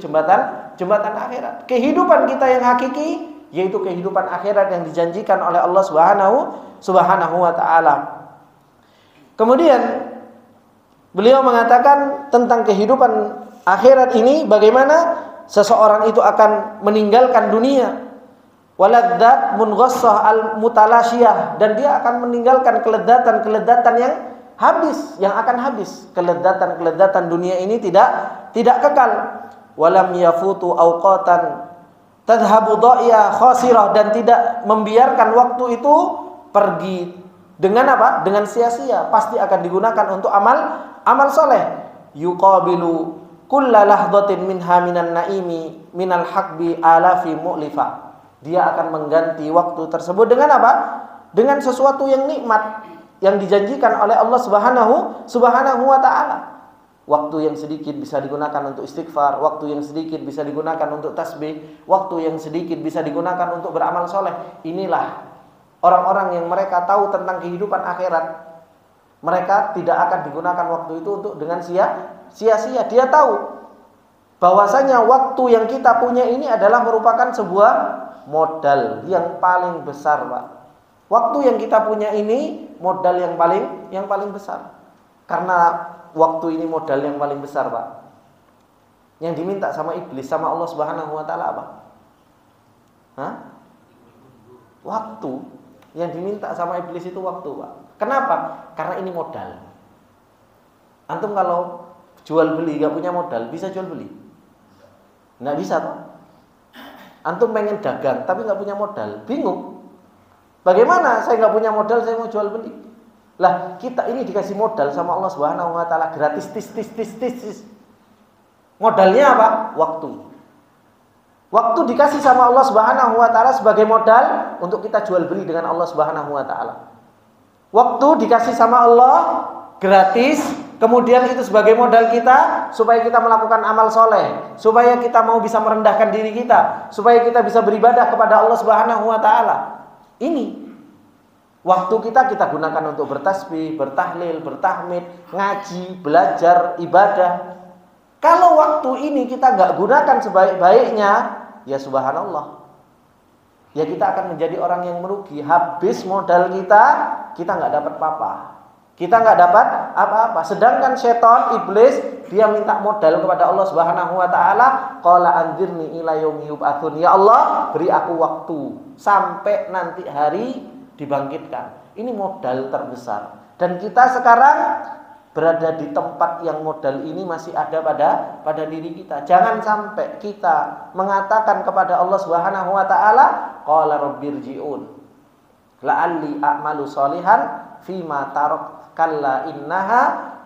jembatan akhirat. Kehidupan kita yang hakiki yaitu kehidupan akhirat yang dijanjikan oleh Allah Subhanahu wa taala. Kemudian beliau mengatakan tentang kehidupan akhirat ini, bagaimana seseorang itu akan meninggalkan dunia, waladzat munghassah al mutalasiyah, dan dia akan meninggalkan keledatan yang akan habis. Keledatan dunia ini tidak kekal. Walam yafutu awqatan tadhhabu dhai'a khasirah, dan tidak membiarkan waktu itu pergi dengan apa? Dengan sia-sia. Pasti akan digunakan untuk amal soleh. Yuqabilu kulla lahdhatin minha minan naimi minal haqbi alafi mu'lifah. Dia akan mengganti waktu tersebut dengan apa? Dengan sesuatu yang nikmat yang dijanjikan oleh Allah Subhanahu wa taala. Waktu yang sedikit bisa digunakan untuk istighfar, waktu yang sedikit bisa digunakan untuk tasbih, waktu yang sedikit bisa digunakan untuk beramal soleh. Inilah orang-orang yang mereka tahu tentang kehidupan akhirat. Mereka tidak akan digunakan waktu itu untuk dengan sia-sia. Dia tahu bahwasanya waktu yang kita punya ini adalah merupakan sebuah modal yang paling besar, Pak. Waktu yang kita punya ini modal yang paling besar. Karena waktu ini modal yang paling besar, Pak. Yang diminta sama iblis sama Allah Subhanahu wa taala apa? Waktu. Yang diminta sama iblis itu waktu, Pak. Kenapa? Karena ini modal. Antum kalau jual beli gak punya modal, bisa jual beli? Nggak bisa, Pak. Antum pengen dagang tapi nggak punya modal, bingung. Bagaimana saya nggak punya modal, saya mau jual beli? Lah kita ini dikasih modal sama Allah Subhanahu Wa Taala gratis, tis. Modalnya apa? Waktu. Waktu dikasih sama Allah Subhanahu Wa Taala sebagai modal untuk kita jual beli dengan Allah Subhanahu Wa Taala. Waktu dikasih sama Allah gratis, kemudian itu sebagai modal kita supaya kita melakukan amal soleh, supaya kita mau bisa merendahkan diri kita, supaya kita bisa beribadah kepada Allah Subhanahu Wa Taala. Ini waktu kita gunakan untuk bertasbih, bertahlil, bertahmid, ngaji, belajar, ibadah. Kalau waktu ini kita nggak gunakan sebaik-baiknya, ya subhanallah, ya kita akan menjadi orang yang merugi. Habis modal kita nggak dapat apa-apa. Kita nggak dapat apa-apa. Sedangkan setan, iblis, dia minta modal kepada Allah Subhanahu Wa Taala. Qala anzirni ila yaumi yub'atsun. Ya Allah, beri aku waktu sampai nanti hari dibangkitkan. Ini modal terbesar. Dan kita sekarang berada di tempat yang modal ini masih ada pada diri kita. Jangan sampai kita mengatakan kepada Allah Subhanahu Wa Taala, qala rabbirji'un la'alli a'malu sholihan fima tarak kalla innaha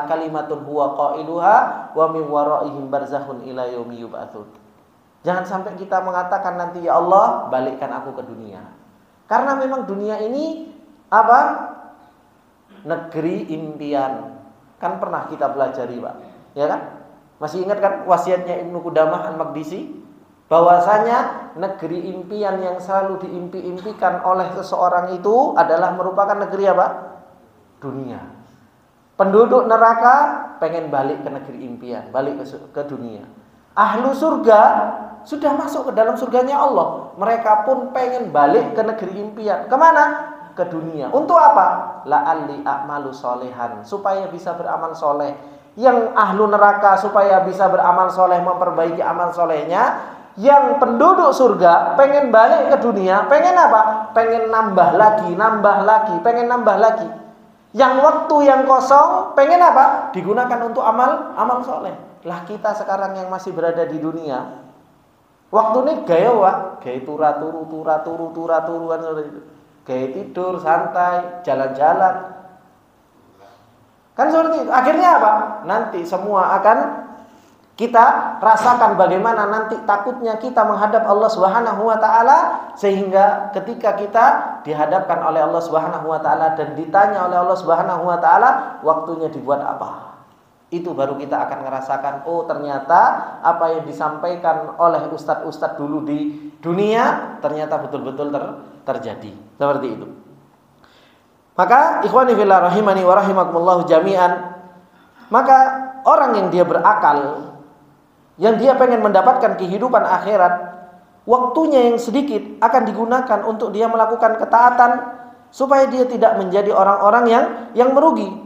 kalimatun huwa qailuha wa min waraihim barzakhun ila yaumi yub'atsun. Jangan sampai kita mengatakan nanti, ya Allah, balikkan aku ke dunia. Karena memang dunia ini apa? Negeri impian. Kan pernah kita pelajari, Pak. Ya kan? Masih ingat kan wasiatnya Ibnu Qudamah Al-Maqdisi? Bahwasanya negeri impian yang selalu diimpi-impikan oleh seseorang itu adalah merupakan negeri apa? Dunia. Penduduk neraka pengen balik ke negeri impian, balik ke dunia. Ahlu surga sudah masuk ke dalam surganya Allah. Mereka pun pengen balik ke negeri impian. Kemana? Ke dunia. Untuk apa? La'alli a'malu solehan, supaya bisa beramal soleh. Yang ahlu neraka supaya bisa beramal soleh, memperbaiki amal solehnya. Yang penduduk surga pengen balik ke dunia, pengen apa? Pengen nambah lagi, pengen nambah lagi. Yang waktu yang kosong pengen apa? Digunakan untuk amal soleh. Lah kita sekarang yang masih berada di dunia, waktu ini gaya Pak, gaya turu kan itu. Gaya tidur, santai, jalan-jalan. Kan seperti itu. Akhirnya apa? Nanti semua akan kita rasakan bagaimana nanti takutnya kita menghadap Allah Subhanahu Wa Taala, sehingga ketika kita dihadapkan oleh Allah Subhanahu Wa Taala dan ditanya oleh Allah Subhanahu Wa Taala, waktunya dibuat apa? Itu baru kita akan merasakan, oh ternyata apa yang disampaikan oleh ustadz-ustadz dulu di dunia ternyata betul-betul terjadi. Seperti itu. Maka ikhwani fillah rahimani wa rahimakumullah jami'an, maka orang yang dia berakal, yang dia pengen mendapatkan kehidupan akhirat, waktunya yang sedikit akan digunakan untuk dia melakukan ketaatan supaya dia tidak menjadi orang-orang yang merugi.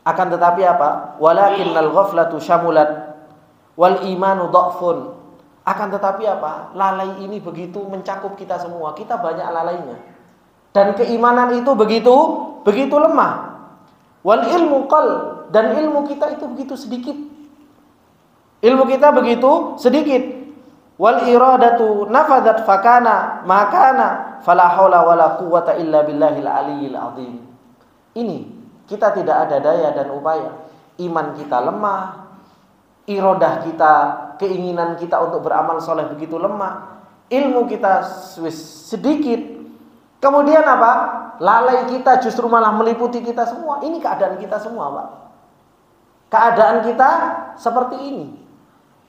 Akan tetapi apa? Walakinnal ghaflatu syamulat wal imanu dhafun. Akan tetapi apa? Lalai ini begitu mencakup kita semua. Kita banyak lalainya. Dan keimanan itu begitu lemah. Wal ilmu qal, dan ilmu kita itu begitu sedikit. Ilmu kita begitu sedikit. Wal iradatu nafadat fakana makana fala haula wala quwwata illa billahil aliyyil azim. Ini kita tidak ada daya dan upaya. Iman kita lemah, iradah kita, keinginan kita untuk beramal soleh begitu lemah, ilmu kita sedikit. Kemudian apa? Lalai kita justru malah meliputi kita semua. Ini keadaan kita semua, Pak. Keadaan kita seperti ini.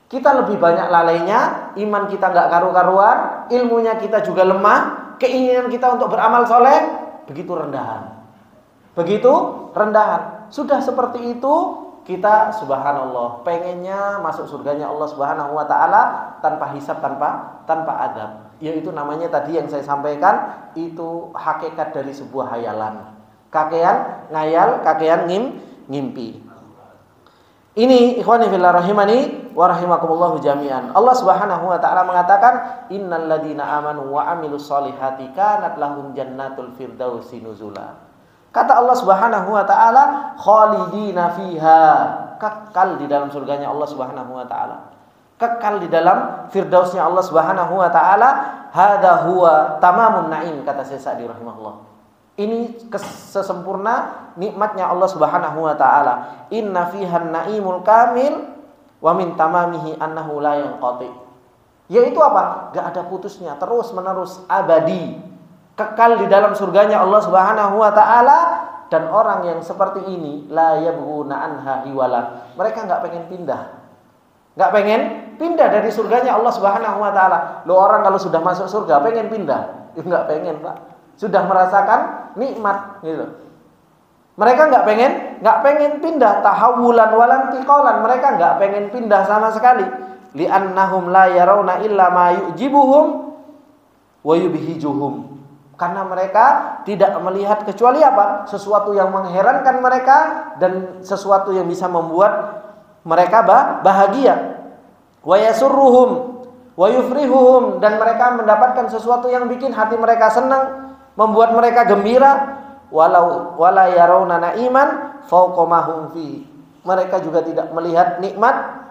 Kita lebih banyak lalainya, iman kita nggak karu-karuan, ilmunya kita juga lemah, keinginan kita untuk beramal soleh begitu rendahan. Sudah seperti itu, kita subhanallah pengennya masuk surganya Allah Subhanahu Wa Taala tanpa hisab, tanpa adab. Yaitu namanya tadi yang saya sampaikan, itu hakikat dari sebuah hayalan. Kakean ngayal, kakean ngimpi. Ini ikhwani fillah rahimani wa rahimakumullah jami'an. Allah Subhanahu Wa Taala mengatakan, innal ladzina amanu wa amilus solihati kanat lahum jannatul firdausi nuzula. Kata Allah Subhanahu Wa Taala, khalidina fiha, kekal di dalam surganya Allah Subhanahu Wa Taala. kekal di dalam firdausnya Allah Subhanahu wa taala. Hadza huwa tamamun na'im, kata Syekh Sa'di rahimahullah. Ini sesempurna nikmatnya Allah Subhanahu wa taala. Inna fihan na'imul kamil wa min tamamihi annahu la yanqati. Yaitu apa? Enggak ada putusnya, terus menerus, abadi. Kekal di dalam surganya Allah Subhanahu wa taala. Dan orang yang seperti ini la yabghuna anha hiwala. Mereka enggak pengen pindah. Enggak pengen pindah dari surganya Allah Subhanahu wa taala. Loh, orang kalau sudah masuk surga pengen pindah? Enggak pengen, Pak. Sudah merasakan nikmat gitu. Mereka enggak pengen pindah, tahawulan walantiqalan. Mereka enggak pengen pindah sama sekali. Li'annahum la yarawna illa ma yu'jibuhum wa yubhijuhum. Karena mereka tidak melihat kecuali apa? Sesuatu yang mengherankan mereka dan sesuatu yang bisa membuat mereka bahagia. Wa yasurruhum wa yufrihuhum, dan mereka mendapatkan sesuatu yang bikin hati mereka senang, membuat mereka gembira. Wala yarawna na'iman fawqa ma hum fi. Mereka juga tidak melihat nikmat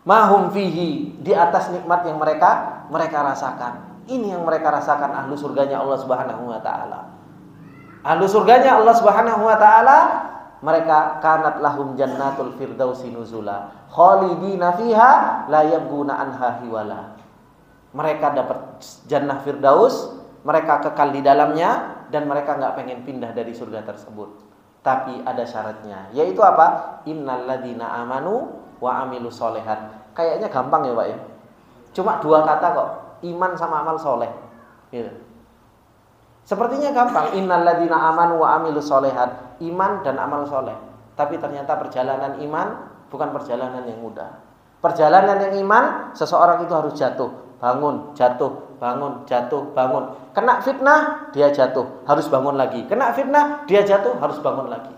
ma hum fihi, di atas nikmat yang mereka rasakan. Ini yang mereka rasakan ahlu surganya Allah Subhanahu wa taala. Ahlu surganya Allah Subhanahu wa taala, mereka kanat lahum jannatul firdausi nuzula khalidina fiha la yabghuna anha hiwala. Mereka dapat jannah firdaus, mereka kekal di dalamnya dan mereka enggak pengen pindah dari surga tersebut. Tapi ada syaratnya, yaitu apa? Innal ladzina amanu wa amilus solihat. Kayaknya gampang ya, Pak ya. Cuma 2 kata kok, iman sama amal soleh gitu. Sepertinya gampang, innal ladzina amanu wa amilus solihat, iman dan amal soleh. Tapi ternyata perjalanan iman bukan perjalanan yang mudah. Perjalanan yang iman, seseorang itu harus jatuh, bangun, jatuh, bangun, jatuh, bangun. Kena fitnah, dia jatuh, harus bangun lagi. Kena fitnah, dia jatuh, harus bangun lagi.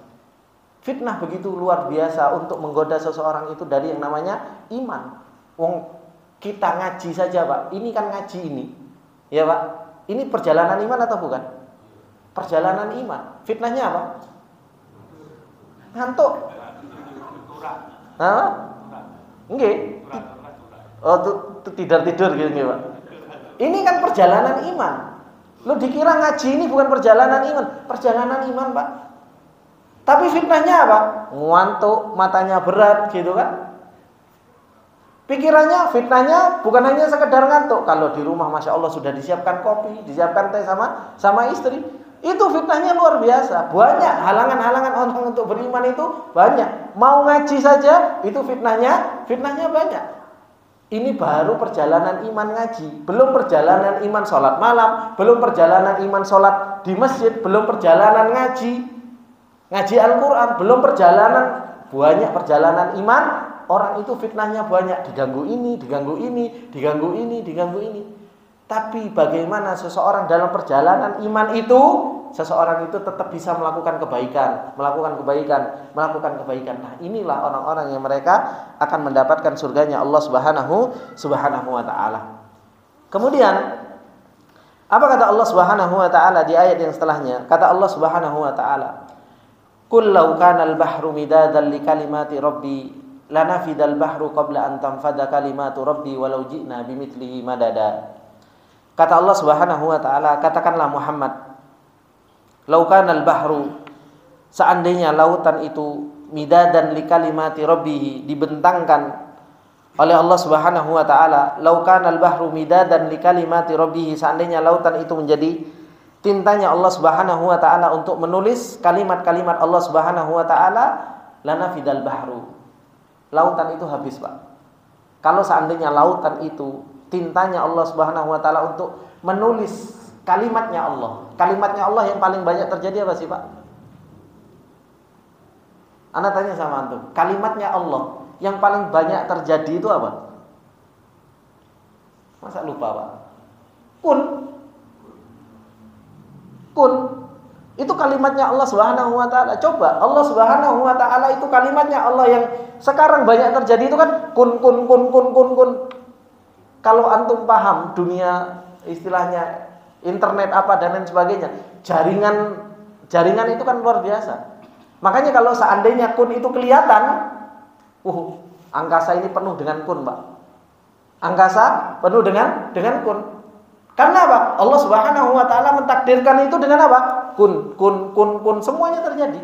Fitnah begitu luar biasa untuk menggoda seseorang itu dari yang namanya iman. Wong kita ngaji saja, Pak. Ini kan ngaji ini. Ya, Pak. Ini perjalanan iman atau bukan? Perjalanan iman. Fitnahnya apa? Ngantuk. Hah? Nggih. Oh, tidur-tidur gitu nggih, Pak. Ini kan perjalanan iman. Lu dikira ngaji ini bukan perjalanan iman, perjalanan iman, Pak. Tapi fitnahnya apa? Ngantuk, matanya berat gitu kan. Pikirannya, fitnahnya bukan hanya sekedar ngantuk. Kalau di rumah Masya Allah sudah disiapkan kopi, disiapkan teh sama istri, itu fitnahnya luar biasa. Banyak halangan-halangan orang untuk beriman itu banyak. Mau ngaji saja itu fitnahnya banyak. Ini baru perjalanan iman ngaji, belum perjalanan iman sholat malam, belum perjalanan iman sholat di masjid, belum perjalanan ngaji Al-Quran, belum banyak perjalanan iman. Orang itu fitnahnya banyak, diganggu ini. Tapi bagaimana seseorang dalam perjalanan iman itu, seseorang itu tetap bisa melakukan kebaikan. Nah, inilah orang-orang yang mereka akan mendapatkan surganya Allah Subhanahu wa taala. Kemudian apa kata Allah Subhanahu wa taala di ayat yang setelahnya? Kata Allah Subhanahu wa taala, "Qul law kana al-bahru midadan li kalimati rabbi lanafidal bahru qabla an tanfada kalimatu rabbi walau ji'na bimithlihi madada." Kata Allah Subhanahu wa taala, katakanlah Muhammad, "Lau kanal bahru", seandainya lautan itu midadan li kalimati rabbih, dibentangkan oleh Allah Subhanahu wa taala, "Lau kanal bahru midadan li kalimati rabbih", seandainya lautan itu menjadi tintanya Allah Subhanahu wa taala untuk menulis kalimat-kalimat Allah Subhanahu wa taala, lanafidal bahru. Lautan itu habis, Pak. Kalau seandainya lautan itu tintanya Allah Subhanahu wa taala untuk menulis kalimatnya Allah. Kalimatnya Allah yang paling banyak terjadi apa sih, Pak? Ana tanya sama antum, kalimatnya Allah yang paling banyak terjadi itu apa? Masa lupa, Pak? Kun. Itu kalimatnya Allah Subhanahu wa taala. Coba Allah Subhanahu wa taala itu kalimatnya Allah yang sekarang banyak terjadi itu kan kun. Kalau antum paham dunia istilahnya internet apa dan lain sebagainya, jaringan itu kan luar biasa. Makanya kalau seandainya kun itu kelihatan, Angkasa ini penuh dengan kun, Pak. Angkasa penuh dengan kun. Karena apa? Allah Subhanahu wa taala mentakdirkan itu dengan apa? Kun, semuanya terjadi.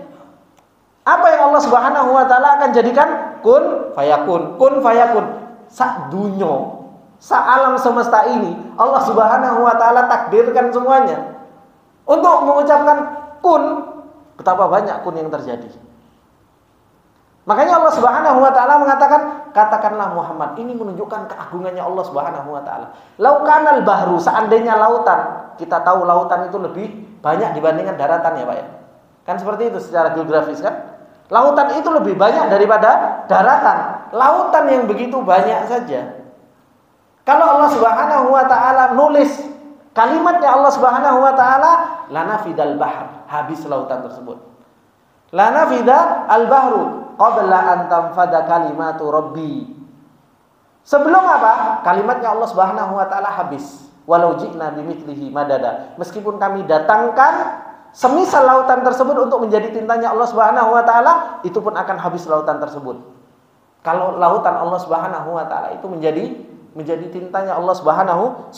Apa yang Allah Subhanahu wa taala akan jadikan? Kun fayakun. Sak dunyo, sak alam semesta ini Allah Subhanahu wa taala takdirkan semuanya. Untuk mengucapkan kun, betapa banyak kun yang terjadi. Makanya Allah Subhanahu wa taala mengatakan, katakanlah Muhammad, ini menunjukkan keagungannya Allah Subhanahu wa taala. Laukanal bahru, seandainya lautan, kita tahu lautan itu lebih banyak dibandingkan daratan ya, Pak ya. Kan seperti itu secara geografis kan? Lautan itu lebih banyak daripada daratan. Lautan yang begitu banyak saja. Kalau Allah Subhanahu wa taala nulis kalimatnya Allah Subhanahu wa taala, lanafidal bahr, habis lautan tersebut. Lanafida al-bahru qabla an tanfada kalimatu rabbi. Sebelum apa? Kalimatnya Allah Subhanahu wa taala habis. Walau ji'na bimithlihi madada. Meskipun kami datangkan semisal lautan tersebut untuk menjadi tintanya Allah Subhanahu wa taala, itu pun akan habis lautan tersebut. Kalau lautan Allah Subhanahu wa taala itu menjadi tintanya Allah Subhanahu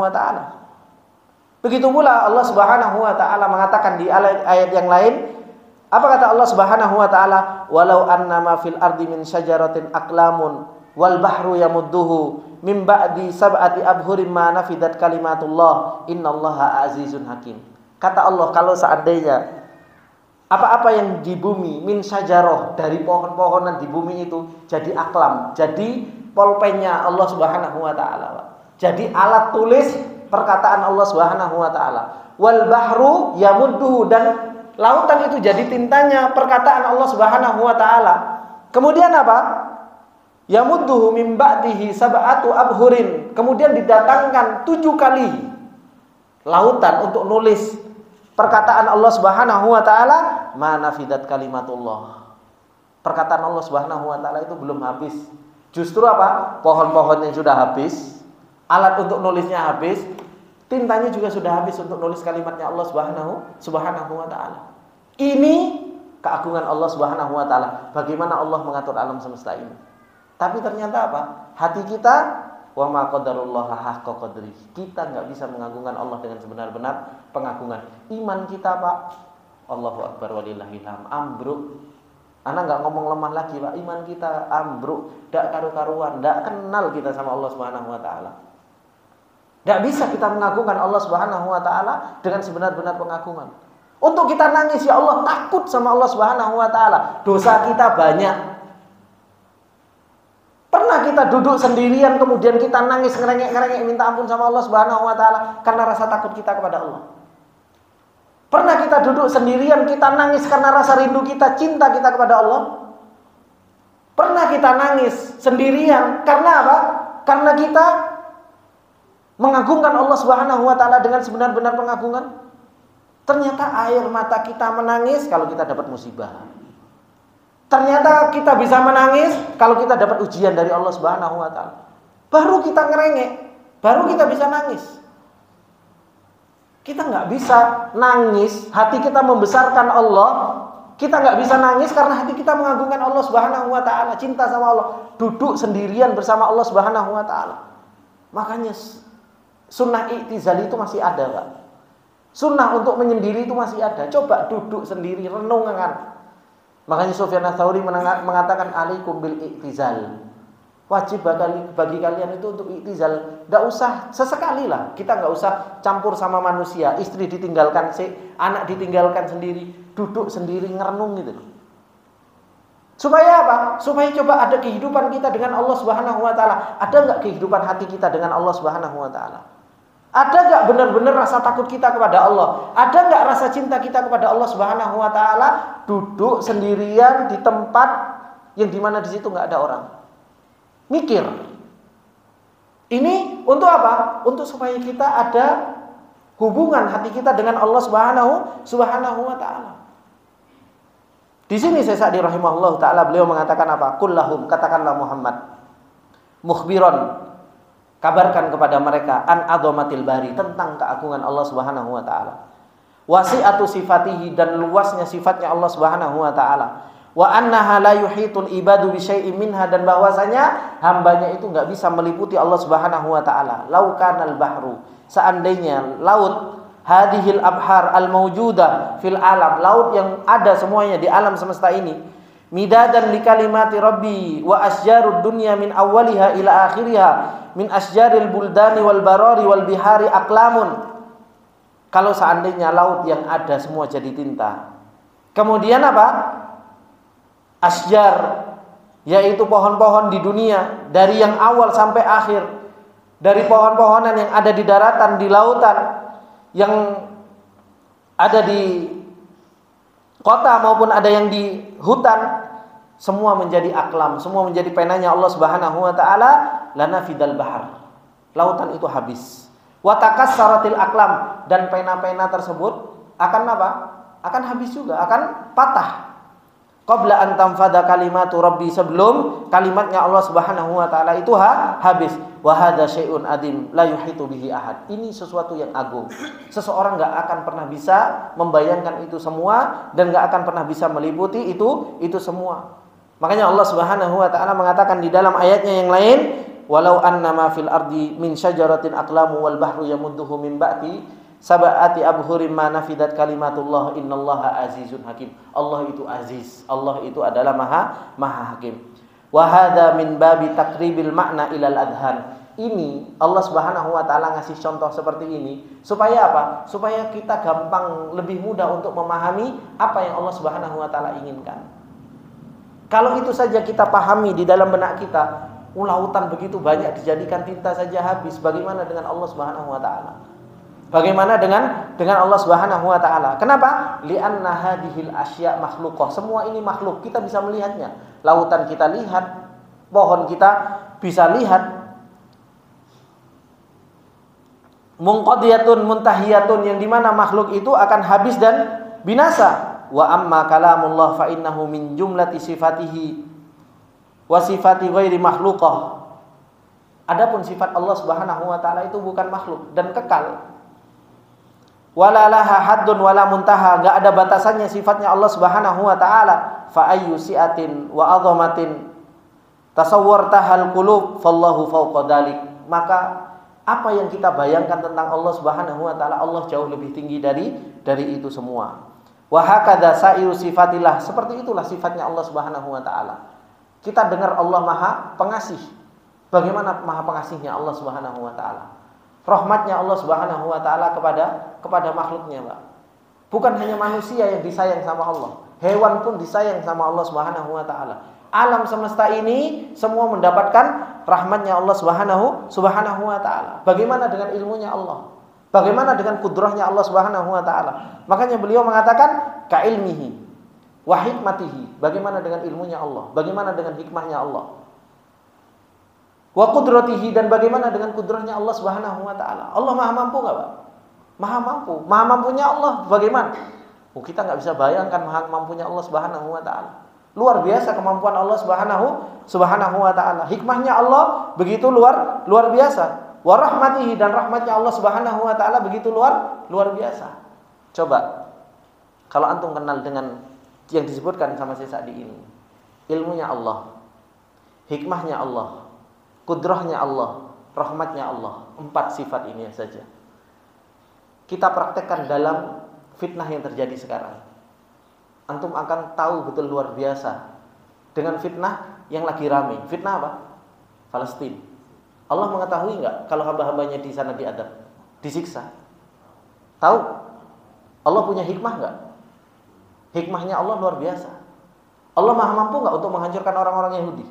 wa taala. Begitu pula Allah Subhanahu wa taala mengatakan di ayat yang lain, apa kata Allah Subhanahu wa taala? Walau annama fil ardi min syajaratin aqlamun wal bahru yamudduhu min ba'di sab'ati abhurim ma nafidat kalimatullah innallaha azizun hakim. Kata Allah, kalau seandainya apa-apa yang di bumi min syajarah, dari pohon-pohonan di bumi itu jadi aklam, jadi pulpennya Allah Subhanahu wa taala. Jadi alat tulis perkataan Allah Subhanahu wa taala. Wal bahru yamudduhu, dan lautan itu jadi tintanya perkataan Allah Subhanahu wa taala. Kemudian apa? Yamudduhu min ba'dihi sab'atu abhurin. Kemudian didatangkan 7 kali lautan untuk nulis perkataan Allah Subhanahu wa taala, ma nafidat kalimatullah. Perkataan Allah Subhanahu wa taala itu belum habis. Justru apa? Pohon-pohonnya sudah habis, alat untuk nulisnya habis, tintanya juga sudah habis untuk nulis kalimatnya Allah Subhanahu wa taala. Ini keagungan Allah Subhanahu wa taala. Bagaimana Allah mengatur alam semesta ini. Tapi ternyata apa? Hati kita, wa ma qadarullah haqqa qadri. Kita enggak bisa mengagungkan Allah dengan sebenar-benar pengagungan. Iman kita, Pak, Allahu akbar walillahil hamd, ambruk. Anak enggak ngomong lemah lagi, Pak. Iman kita ambruk, ndak karu-karuan, ndak kenal kita sama Allah Subhanahu wa taala. Ndak bisa kita mengagungkan Allah Subhanahu wa taala dengan sebenar-benar pengagungan. Untuk kita nangis, ya Allah, takut sama Allah Subhanahu wa taala. Dosa kita banyak. Pernah kita duduk sendirian kemudian kita nangis ngerengek-ngerengek minta ampun sama Allah Subhanahu wa taala karena rasa takut kita kepada Allah. Pernah kita duduk sendirian kita nangis karena rasa rindu kita, cinta kita kepada Allah. Pernah kita nangis sendirian karena apa? Karena kita mengagungkan Allah Subhanahu wa taala dengan sebenar-benar pengagungan. Ternyata air mata kita menangis kalau kita dapat musibah. Ternyata kita bisa menangis kalau kita dapat ujian dari Allah Subhanahu wa taala. Baru kita ngerengek, baru kita bisa nangis. Kita nggak bisa nangis, hati kita membesarkan Allah. Kita nggak bisa nangis karena hati kita mengagungkan Allah Subhanahu wa taala, cinta sama Allah, duduk sendirian bersama Allah Subhanahu wa taala. Makanya sunnah i'tizal itu masih ada, Pak. Sunnah untuk menyendiri itu masih ada. Coba duduk sendiri, renungkan. Makanya Sufyan Ats-Tsauri mengatakan alaikum bil i'tizal. Wajib bagi kalian itu untuk i'tizal. Enggak usah sesekali lah. Kita enggak usah campur sama manusia. Istri ditinggalkan, anak ditinggalkan sendiri, duduk sendiri ngerenung gitu. Supaya apa? Supaya coba ada kehidupan kita dengan Allah Subhanahu wa taala. Ada enggak kehidupan hati kita dengan Allah Subhanahu wa taala? Ada enggak benar-benar rasa takut kita kepada Allah? Ada enggak rasa cinta kita kepada Allah Subhanahu wa taala? Duduk sendirian di tempat yang dimana di situ enggak ada orang. Mikir. Ini untuk apa? Untuk supaya kita ada hubungan hati kita dengan Allah Subhanahu wa taala. Di sini Syekh Sa'di rahimahullah taala beliau mengatakan apa? Kullahum, katakanlah Muhammad, mukhbiron, kabarkan kepada mereka an adhamatil bari, tentang keagungan Allah Subhanahu wa taala. Wasi'atu sifatihi, dan luasnya sifatnya Allah Subhanahu wa taala. wa annaha la yuhitul ibadu bi syai'in minha, dan bahwasanya hambanya itu enggak bisa meliputi Allah Subhanahu wa taala. Lau kanal bahru, seandainya laut, hadhil abhar al maujudah fil alam, laut yang ada semuanya di alam semesta ini, midadan li kalimati rabbi wa asjarud dunya min awwaliha ila akhiriha min asjaril buldani wal barari wal bihari aqlamun. Kalau seandainya laut yang ada semua jadi tinta, kemudian apa? Asjar, yaitu pohon-pohon di dunia dari yang awal sampai akhir, dari pohon-pohonan yang ada di daratan, di lautan, yang ada di kota maupun ada yang di hutan, semua menjadi aklam, semua menjadi penanya Allah Subhanahu wa taala, lanafidal bahar. Lautan itu habis. Wa takassaratil aklam, dan pena-pena tersebut akan apa? Akan habis juga, akan patah. Qabla an tanfada kalimatu rabbi, sebelum kalimatnya Allah Subhanahu wa taala itu habis. Wa hadza syai'un adim la yuhitu bihi ahad. Ini sesuatu yang agung. Seseorang enggak akan pernah bisa membayangkan itu semua dan enggak akan pernah bisa meliputi itu semua. Makanya Allah Subhanahu wa taala mengatakan di dalam ayatnya yang lain, walau annama fil ardi min syajaratin aqlamu wal bahru yamudduhu min ba'di sab'ati abhurim ma nafidat kalimatullah innallaha azizun hakim. Allah itu aziz, Allah itu adalah maha hakim. Wa hadza min babi takribil makna ilal adhan. Ini Allah Subhanahu wa taala ngasih contoh seperti ini supaya apa? Supaya kita gampang, lebih mudah untuk memahami apa yang Allah Subhanahu wa taala inginkan. Kalau itu saja kita pahami di dalam benak kita, lautan begitu banyak dijadikan tinta saja habis, bagaimana dengan Allah Subhanahu wa taala? Bagaimana dengan Allah Subhanahu wa taala? Kenapa? Li'anna hadhil asya' makhluqah. Semua ini makhluk, kita bisa melihatnya. Lautan kita lihat, pohon kita bisa lihat. Munqadiyatun muntahiyatun, yang dimana makhluk itu akan habis dan binasa. Wa amma kalamullah fa innahu min jumlati sifatihi wa sifati ghairi makhluqah. Adapun sifat Allah Subhanahu wa taala itu bukan makhluk dan kekal. Wala laha haddun wala muntaha, enggak ada batasannya sifatnya Allah Subhanahu wa taala. Fa ayyu si'atin wa 'azamatin tasawwartahal qulub fallahu fawqa dzalik. Maka apa yang kita bayangkan tentang Allah Subhanahu wa taala, Allah jauh lebih tinggi dari itu semua. Wa hakadza sa'iru sifatillah, seperti itulah sifatnya Allah Subhanahu wa taala. Kita dengar Allah Maha Pengasih. Bagaimana Maha Pengasihnya Allah Subhanahu wa taala? Rahmatnya Allah Subhanahu wa taala kepada makhluknya, Pak. Bukan hanya manusia yang disayang sama Allah, hewan pun disayang sama Allah Subhanahu wa taala. Alam semesta ini semua mendapatkan rahmatnya Allah Subhanahu wa taala. Bagaimana dengan ilmunya Allah? Bagaimana dengan kudrahnya Allah Subhanahu wa taala? Makanya beliau mengatakan ka ilmihi wa hikmatihi. Bagaimana dengan ilmunya Allah? Bagaimana dengan hikmahnya Allah? Wa qudratihi, dan bagaimana dengan kudrahnya Allah Subhanahu wa taala? Allah Maha mampu enggak, Pak? Maha mampu. Maha mampunya Allah bagaimana? Kita enggak bisa bayangkan maha mampunya Allah Subhanahu wa taala. Luar biasa kemampuan Allah Subhanahu wa taala. Hikmahnya Allah begitu luar biasa. Wa rahmatihi, dan rahmatnya Allah Subhanahu wa taala begitu luar biasa. Coba kalau antum kenal dengan yang disebutkan sama Syekh Sa'di ini. Ilmunya Allah, hikmahnya Allah, kudrahnya Allah, rahmatnya Allah. 4 sifat ini saja kita praktekkan dalam fitnah yang terjadi sekarang. Antum akan tahu betul luar biasa dengan fitnah yang lagi rame. Fitnah apa? Palestina. Allah mengetahui enggak kalau hamba-hambanya di sana diadab, disiksa? Tahu? Allah punya hikmah enggak? Hikmahnya Allah luar biasa. Allah Maha mampu enggak untuk menghancurkan orang-orang Yahudi?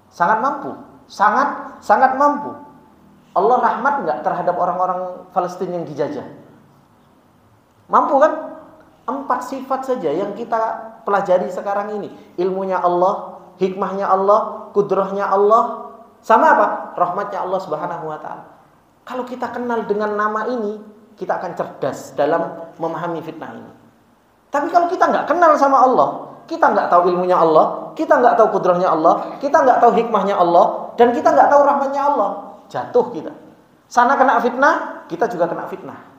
Sangat mampu. Sangat mampu. Allah rahmat enggak terhadap orang-orang Palestina yang dijajah? Mampu kan? 4 sifat saja yang kita pelajari sekarang ini. Ilmunya Allah, hikmahnya Allah, kudrahnya Allah, sama apa? Rahmatnya Allah Subhanahu wa taala. Kalau kita kenal dengan nama ini, kita akan cerdas dalam memahami fitnah ini. Tapi kalau kita enggak kenal sama Allah, kita enggak tahu ilmunya Allah, kita enggak tahu kudrahnya Allah, kita enggak tahu hikmahnya Allah, dan kita enggak tahu rahmatnya Allah, jatuh kita. Sana kena fitnah, kita juga kena fitnah.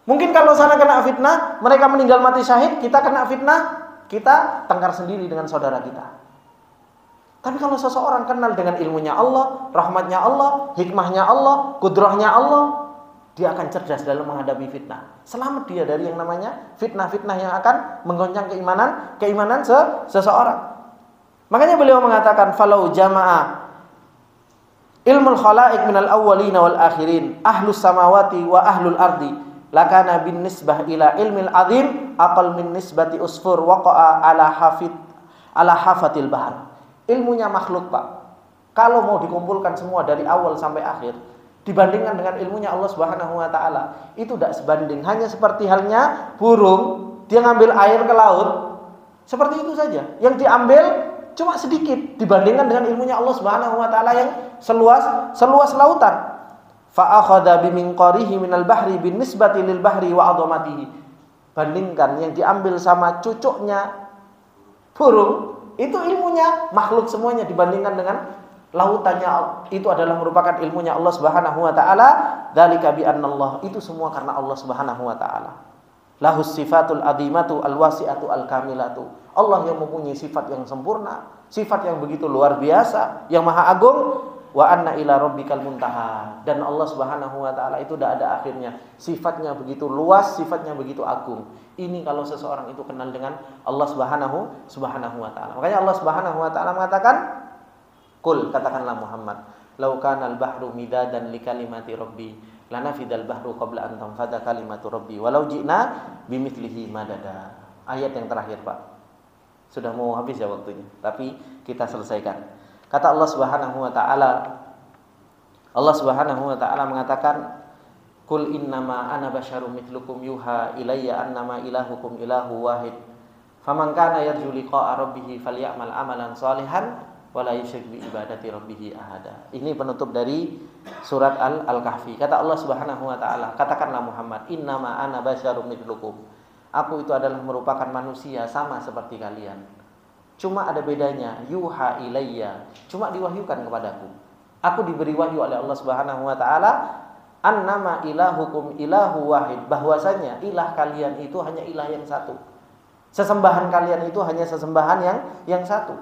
Mungkin kalau sana kena fitnah, mereka meninggal mati syahid, kita kena fitnah, kita tengkar sendiri dengan saudara kita. Tapi kalau seseorang kenal dengan ilmunya Allah, rahmatnya Allah, hikmahnya Allah, kudrahnya Allah, dia akan cerdas dalam menghadapi fitnah. Selamat dia dari yang namanya fitnah-fitnah yang akan menggoncang keimanan seseorang. Makanya beliau mengatakan falau jama'a ilmul khalaiq minal awwalin wal akhirin ahlus samawati wa ahlul ardi lakana bin nisbah ila ilmil azim aqal min nisbati usfur waqa'a ala hafatil bahr. Ilmunya makhluk, Pak. Kalau mau dikumpulkan semua dari awal sampai akhir dibandingkan dengan ilmunya Allah Subhanahu wa taala, itu tidak sebanding. Hanya seperti halnya burung, dia ngambil air ke laut, seperti itu saja. Yang diambil cuma sedikit dibandingkan dengan ilmunya Allah Subhanahu wa taala yang seluas lautan. Fa akhadha biminqarihi minal bahri bin nisbati lil bahri wa 'azamatihi. Bandingkan yang diambil sama cucuknya burung, itu ilmunya makhluk semuanya dibandingkan dengan lautannya, itu adalah merupakan ilmunya Allah Subhanahu wa taala. Dzalika bi annallah, itu semua karena Allah Subhanahu wa taala. Lahus sifatul azimatu alwasi'atu alkamilatu. Allah yang mempunyai sifat yang sempurna, sifat yang begitu luar biasa, yang maha agung. Wa anna ila rabbikal muntaha, dan Allah Subhanahu wa taala itu tidak ada akhirnya. Sifatnya begitu luas, sifatnya begitu agung. Ini kalau seseorang itu kenal dengan Allah Subhanahu wa taala. Makanya Allah Subhanahu wa taala mengatakan, "Qul," katakanlah Muhammad, "Lau kanal bahru midadan li kalimati rabbi, lanafidal bahru qabla an tanfada kalimatu rabbi, walau ji'na bimithlihi madada." Ayat yang terakhir, Pak. Sudah mau habis ya waktunya, tapi kita selesaikan. Kata Allah Subhanahu wa taala, Allah Subhanahu wa taala mengatakan, "Qul innama ana basyarum mithlukum yuha ilayya annama ilahukum ilahu wahid. Faman kana yarju liqa'a rabbih falyamal amalan shalihan wa la yusyrik bi ibadati rabbih ahada." Ini penutup dari surat Al-Kahfi. Kata Allah Subhanahu wa taala, katakanlah Muhammad, "Innama ana basyarum mithlukum." Aku itu adalah merupakan manusia sama seperti kalian. Cuma ada bedanya, yuha ilayya, cuma diwahyukan kepadaku. Aku diberi wahyu oleh Allah Subhanahu wa taala, annama ilahukum ilahu wahid, bahwasanya ilah kalian itu hanya ilah yang satu. Sesembahan kalian itu hanya sesembahan yang satu.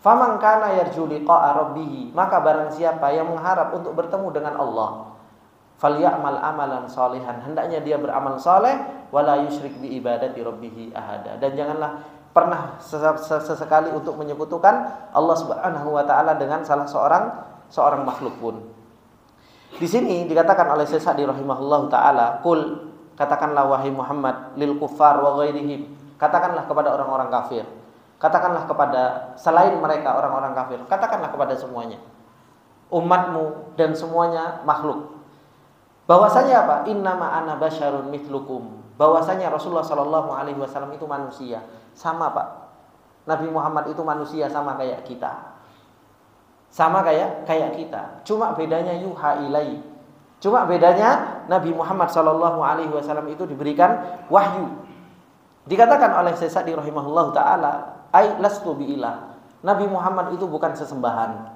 Faman kana yarju liqa'a rabbih, maka barang siapa yang mengharap untuk bertemu dengan Allah, falyamal amalan shalihan, hendaknya dia beramal saleh, wala yusyrik bi ibadati rabbih ahada, dan janganlah pernah sesekali untuk menyekutukan Allah Subhanahu wa taala dengan salah seorang makhluk pun. Di sini dikatakan oleh Syekh Sa'di rahimahullahu taala, "Qul," katakanlah wahai Muhammad, "lil kuffar wa ghairihim," katakanlah kepada orang-orang kafir, katakanlah kepada selain mereka orang-orang kafir, katakanlah kepada semuanya, umatmu dan semuanya makhluk, bahwasanya apa? Innama ana basyarun mithlukum, bahwasanya Rasulullah sallallahu alaihi wasallam itu manusia, sama, Pak. Nabi Muhammad itu manusia sama kayak kita. Sama kayak kita. Cuma bedanya yuha ilai. Cuma bedanya Nabi Muhammad sallallahu alaihi wasallam itu diberikan wahyu. Dikatakan oleh Syekh Sa'di rahimahullahu taala, "Ai lastu biilah." Nabi Muhammad itu bukan sesembahan.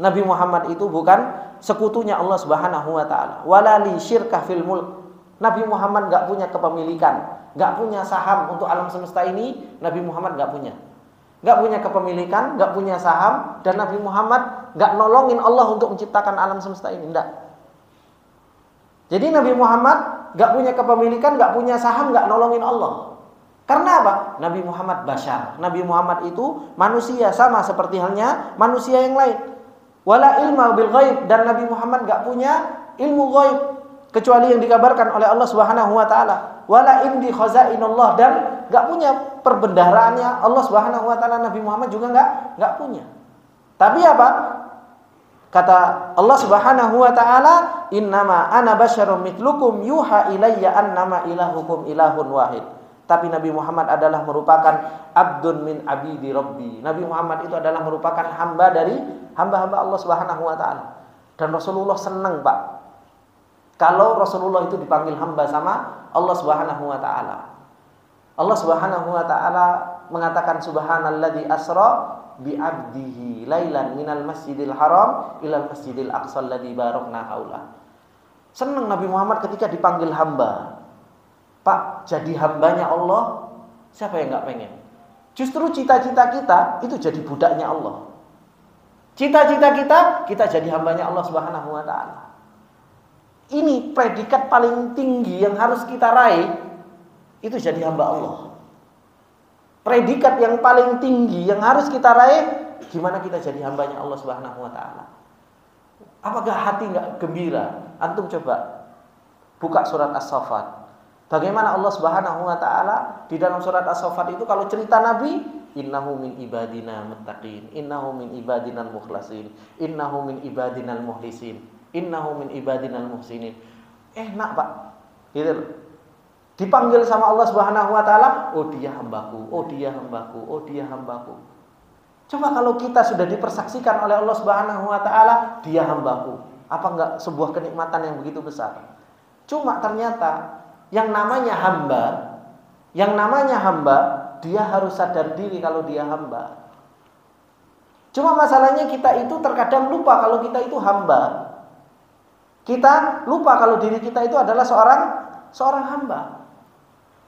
Nabi Muhammad itu bukan sekutunya Allah Subhanahu wa taala. Wala li syirkah fil mulk. Nabi Muhammad enggak punya kepemilikan, enggak punya saham untuk alam semesta ini. Nabi Muhammad enggak punya. Enggak punya kepemilikan, enggak punya saham, dan Nabi Muhammad enggak nolongin Allah untuk menciptakan alam semesta ini, enggak. Jadi Nabi Muhammad enggak punya kepemilikan, enggak punya saham, enggak nolongin Allah. Karena apa? Nabi Muhammad basyar. Nabi Muhammad itu manusia sama seperti halnya manusia yang lain. Wala ilma bil ghaib, dan Nabi Muhammad enggak punya ilmu ghaib kecuali yang dikabarkan oleh Allah Subhanahu wa taala. Wala indi khazainullah, dan enggak punya perbendaharaannya Allah Subhanahu wa taala. Nabi Muhammad juga enggak punya. Tapi apa? Kata Allah Subhanahu wa taala, "Innama ana basyarum mithlukum yuha ilayya annama ilahukum ilahun wahid." Tapi Nabi Muhammad adalah merupakan abdun min abidi rabbi. Nabi Muhammad itu adalah merupakan hamba dari hamba-hamba Allah Subhanahu wa taala. Dan Rasulullah senang, Pak, kalau Rasulullah itu dipanggil hamba sama Allah Subhanahu wa taala. Allah Subhanahu wa taala mengatakan, "Subhanalladzi asra bi 'abdihi lailan minal masjidil haram ilal masjidil aqsa alladzi barakna haula." Senang Nabi Muhammad ketika dipanggil hamba. Pak, jadi hambanya Allah, siapa yang enggak pengen? Justru cita-cita kita itu jadi budaknya Allah. Cita-cita kita jadi hambanya Allah Subhanahu wa taala. Ini predikat paling tinggi yang harus kita raih, itu jadi hamba Allah. Predikat yang paling tinggi yang harus kita raih, gimana kita jadi hambanya Allah Subhanahu wa taala. Apakah hati enggak gembira? Antum coba buka surat As-Saffat. Bagaimana Allah Subhanahu wa taala di dalam surat As-Saffat itu kalau cerita Nabi, innahu min ibadina muttaqin, innahu min ibadinal mukhlasin, innahu min ibadinal muhlisin, innahu min ibadinal muhsinin. Enak, Pak. Gitu. Dipanggil sama Allah Subhanahu wa taala, oh dia hambaku, oh dia hambaku, oh dia hambaku. Coba kalau kita sudah dipersaksikan oleh Allah Subhanahu wa taala, dia hambaku. Apa enggak sebuah kenikmatan yang begitu besar? Cuma ternyata yang namanya hamba, dia harus sadar diri kalau dia hamba. Cuma masalahnya kita itu terkadang lupa kalau kita itu hamba. Kita lupa kalau diri kita itu adalah seorang hamba.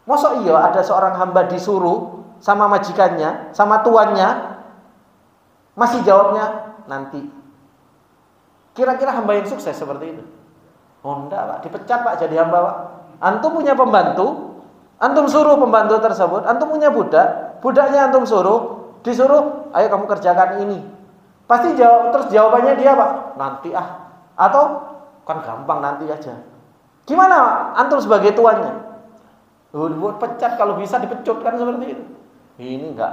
Masa iya ada seorang hamba disuruh sama majikannya, sama tuannya, masih jawabnya nanti. Kira-kira hamba yang sukses seperti itu? Oh enggak, Pak, dipecat, Pak, jadi hamba, Pak. Antum punya pembantu, antum suruh pembantu tersebut, antum punya budak, budaknya antum disuruh, ayo kamu kerjakan ini. Pasti terus jawabannya dia, Pak, nanti atau kan gampang nanti aja. Gimana antum sebagai tuannya? Buat pecat, kalau bisa dipecut kan seperti itu. Ini enggak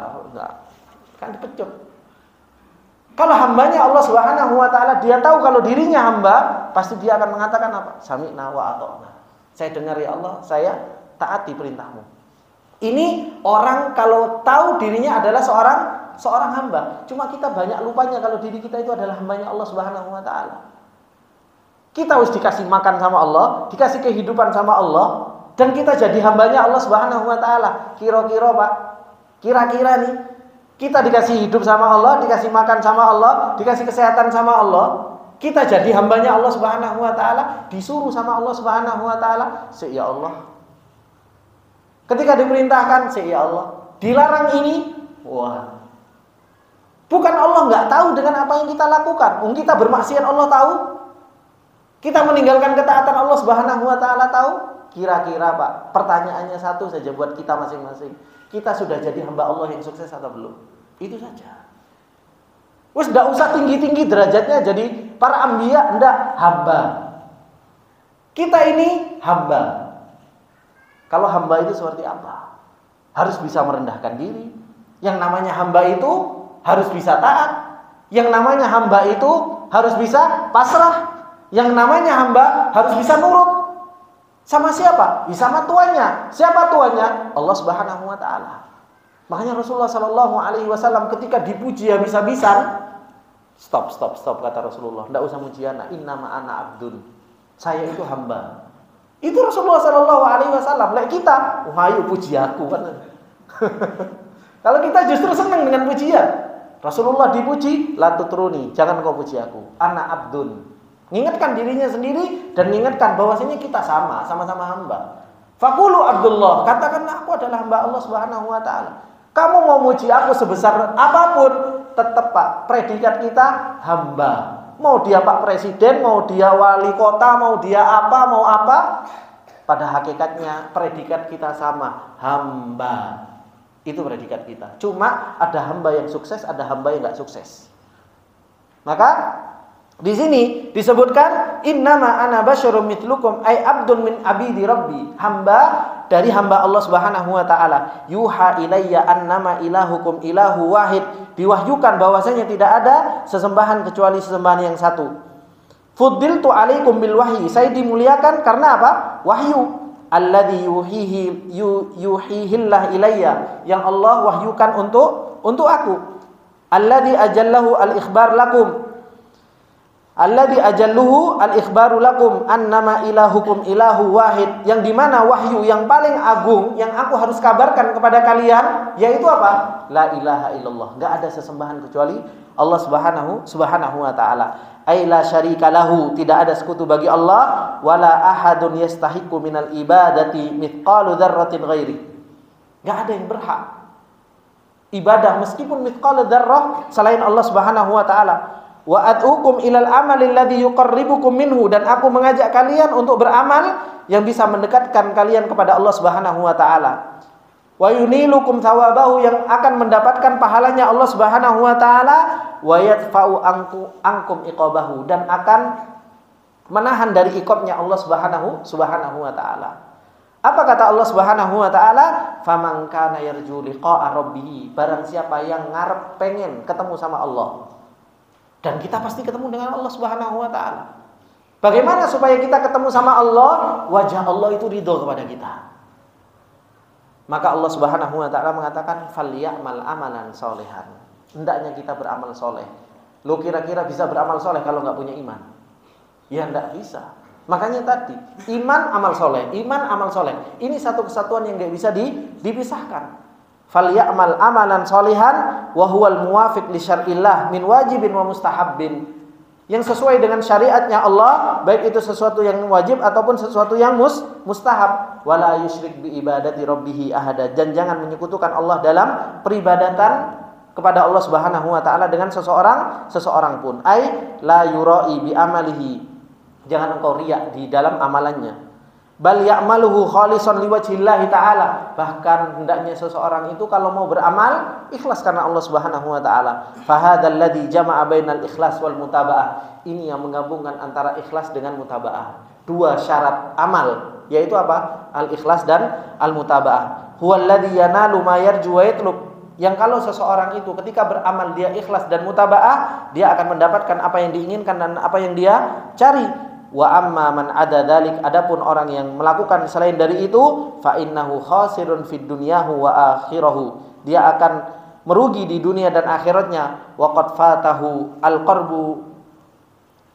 kan dipecut. Kalau hambanya Allah Subhanahu wa taala, dia tahu kalau dirinya hamba, pasti dia akan mengatakan apa? Sami'na wa ata'na. Saya dengar ya Allah, saya taati perintahmu. Ini orang kalau tahu dirinya adalah seorang hamba. Cuma kita banyak lupanya kalau diri kita itu adalah hambanya Allah Subhanahu wa taala. Kita harus dikasih makan sama Allah, dikasih kehidupan sama Allah, dan kita jadi hambanya Allah Subhanahu wa taala. Kira-kira, Pak, kira-kira nih, kita dikasih hidup sama Allah, dikasih makan sama Allah, dikasih kesehatan sama Allah, kita jadi hambanya Allah Subhanahu wa taala, disuruh sama Allah Subhanahu wa taala, ya Allah. Ketika diperintahkan, ya Allah. Dilarang ini, wah. Bukan Allah enggak tahu dengan apa yang kita lakukan. Kita bermaksiat Allah tahu. Kita meninggalkan ketaatan Allah Subhanahu wa taala tahu. Kira-kira, Pak, pertanyaannya satu saja buat kita masing-masing. Kita sudah jadi hamba Allah yang sukses atau belum? Itu saja. Wes enggak usah tinggi-tinggi derajatnya jadi para anbiya, enggak, hamba. Kita ini hamba. Kalau hamba itu seperti apa? Harus bisa merendahkan diri. Yang namanya hamba itu harus bisa taat. Yang namanya hamba itu harus bisa pasrah. Yang namanya hamba harus bisa nurut. Sama siapa? Sama tuannya. Siapa tuannya? Allah Subhanahu wa taala. Makanya Rasulullah sallallahu alaihi wasallam ketika dipuji habis-habisan, stop kata Rasulullah. Enggak usah muji ana, innama ana abdun. Saya itu hamba. Itu Rasulullah sallallahu alaihi wasallam. Lah kita, ayo puji aku kan. Kalau kita justru senang dengan pujian. Rasulullah dipuji, la tutruni, jangan kau puji aku. Ana abdun. Mengingatkan dirinya sendiri dan mengingatkan bahwasanya kita sama-sama hamba. Faqulu Abdullah, katakanlah aku adalah hamba Allah Subhanahu wa taala. Kamu mau muji aku sebesar apapun, tetap, Pak, predikat kita hamba. Mau dia Pak Presiden, mau dia wali kota, mau dia mau apa, pada hakikatnya predikat kita sama, hamba. Itu predikat kita. Cuma ada hamba yang sukses, ada hamba yang enggak sukses. Maka di sini disebutkan innama ana basyarum mithlukum ay abdun min abidi rabbi, hamba dari hamba Allah Subhanahu wa taala. Yuha ilayya annama ilahukum ilahu wahid, diwahyukan bahwasanya tidak ada sesembahan kecuali sesembahan yang satu. Fuddiltu alaikum bil wahyi, saya dimuliakan karena apa? Wahyu. Alladzi yuhihillah ilayya, yang Allah wahyukan untuk aku. Alladzi ajallahu al-ikhbar lakum, alladzi ajalluhu al-ikhbaru lakum annama ilahukum ilahu wahid, yang dimana wahyu yang paling agung yang aku harus kabarkan kepada kalian yaitu apa? La ilaha illallah, enggak ada sesembahan kecuali Allah subhanahu wa ta'ala. Ai la syarika lahu, tidak ada sekutu bagi Allah, wala ahadun yastahiqu minal ibadati mithqalu dzarratin ghairi. Enggak ada yang berhak ibadah meskipun mithqala dzarrah selain Allah Subhanahu wa taala. Wa ad'ukum ilal amalil ladzi yuqarribukum minhu, dan aku mengajak kalian untuk beramal yang bisa mendekatkan kalian kepada Allah Subhanahu wa taala. Wa yunilukum thawabahu, yang akan mendapatkan pahalanya Allah Subhanahu wa taala, wa yadfa'u ankum iqabahu, dan akan menahan dari iqabnya Allah Subhanahu wa taala. Apa kata Allah Subhanahu wa taala? Faman kana yarju liqa'a rabbih, barang siapa yang ngarep pengen ketemu sama Allah. Dan kita pasti ketemu dengan Allah Subhanahu wa taala. Bagaimana supaya kita ketemu sama Allah? Wajah Allah itu ridho kepada kita. Maka Allah Subhanahu wa taala mengatakan falyamal amalan solehan. Hendaknya kita beramal soleh. Lo kira-kira bisa beramal soleh kalau nggak punya iman? Ya nggak bisa. Makanya tadi iman amal soleh, iman amal soleh. Ini satu kesatuan yang nggak bisa dipisahkan. Falyamal amalan solehan wa huwal muwafiq li syar'illah min wajibin wa mustahabbin. Yang sesuai dengan syariatnya Allah, baik itu sesuatu yang wajib ataupun sesuatu yang mustahab. Wala yusyrik bi ibadati rabbih ahada, dan jangan menyekutukan Allah dalam peribadatan kepada Allah Subhanahu wa taala dengan seseorang pun. Ai la yurai bi amalihi, jangan engkau riya di dalam amalannya. Bal ya'maluhu khalisan liwajhillahi ta'ala, bahkan hendaknya seseorang itu kalau mau beramal ikhlas karena Allah Subhanahu wa taala. Fa hadzal ladzi jama'a bainal ikhlas wal mutaba'ah, ini yang menggabungkan antara ikhlas dengan mutaba'ah. Dua syarat amal, yaitu apa? Al ikhlas dan al mutaba'ah. Huwal ladzi yanalu ma yarju wa yatlub, yang kalau seseorang itu ketika beramal dia ikhlas dan mutaba'ah, dia akan mendapatkan apa yang diinginkan dan apa yang dia cari. Wa amma man ada dzalik, adapun orang yang melakukan selain dari itu, fa innahu khasirun fid dunyahu wa akhirahu, dia akan merugi di dunia dan akhiratnya. Wa qad fatahu al-qarbu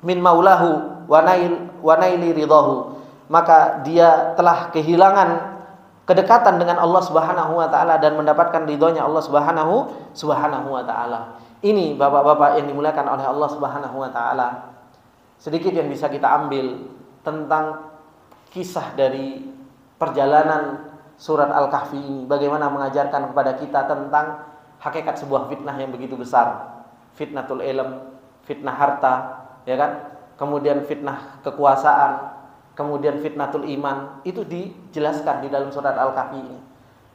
min maulahu wa naili ridahu, maka dia telah kehilangan kedekatan dengan Allah Subhanahu wa taala dan mendapatkan ridhonya Allah Subhanahu wa taala. Ini bapak-bapak yang dimuliakan oleh Allah Subhanahu wa taala, sedikit yang bisa kita ambil tentang kisah dari perjalanan surat Al-Kahfi ini, bagaimana mengajarkan kepada kita tentang hakikat sebuah fitnah yang begitu besar. Fitnatul ilm, fitnah harta, ya kan? Kemudian fitnah kekuasaan, kemudian fitnatul iman, itu dijelaskan di dalam surat Al-Kahfi ini.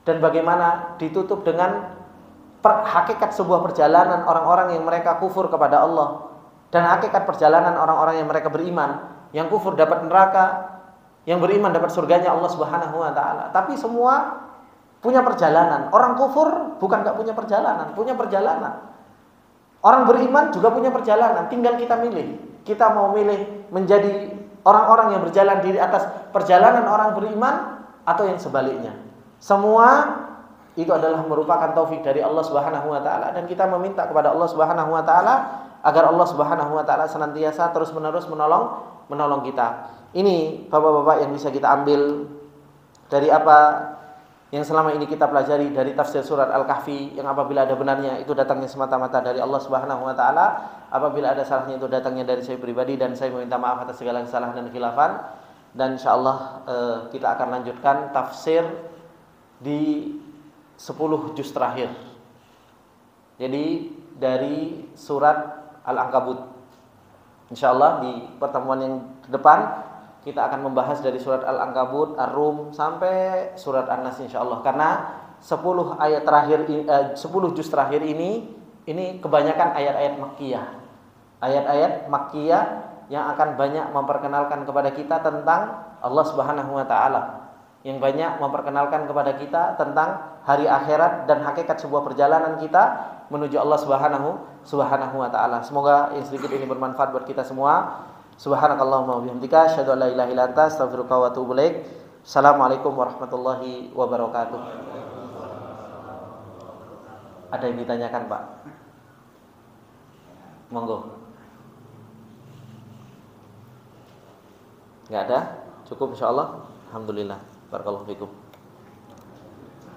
Dan bagaimana ditutup dengan hakikat sebuah perjalanan orang-orang yang mereka kufur kepada Allah, dan hakikat perjalanan orang-orang yang mereka beriman. Yang kufur dapat neraka, yang beriman dapat surganya Allah Subhanahu wa taala. Tapi semua punya perjalanan. Orang kufur bukan enggak punya perjalanan, punya perjalanan. Orang beriman juga punya perjalanan, tinggal kita milih. Kita mau milih menjadi orang-orang yang berjalan di atas perjalanan orang beriman atau yang sebaliknya. Semua itu adalah merupakan taufik dari Allah Subhanahu wa taala, dan kita meminta kepada Allah Subhanahu wa taala agar Allah Subhanahu wa taala senantiasa terus-menerus menolong kita. Ini bapak-bapak yang bisa kita ambil dari apa yang selama ini kita pelajari dari tafsir surat Al-Kahfi, yang apabila ada benarnya itu datangnya semata-mata dari Allah Subhanahu wa taala, apabila ada salahnya itu datangnya dari saya pribadi, dan saya meminta maaf atas segala kesalahan dan khilafan. Dan insyaallah kita akan lanjutkan tafsir di 10 juz terakhir. Jadi dari surat Al-Ankabut. Insyaallah di pertemuan yang depan kita akan membahas dari surat Al-Ankabut, Ar-Rum sampai surat An-Nas insyaallah. Karena 10 ayat terakhir 10 juz terakhir ini kebanyakan ayat-ayat makkiyah. Ayat-ayat makkiyah yang akan banyak memperkenalkan kepada kita tentang Allah Subhanahu wa taala, yang banyak memperkenalkan kepada kita tentang hari akhirat dan hakikat sebuah perjalanan kita menuju Allah Subhanahu wa taala. Semoga yang sedikit ini bermanfaat buat kita semua. Subhanakallahumma wa bihamdika asyhadu an la ilaha illa anta astaghfiruka wa atubu ilaik. Assalamualaikum warahmatullahi wabarakatuh. Ada yang ditanyakan, Pak? Monggo. Enggak ada? Cukup insyaallah. Alhamdulillah. Barakallahu fikum.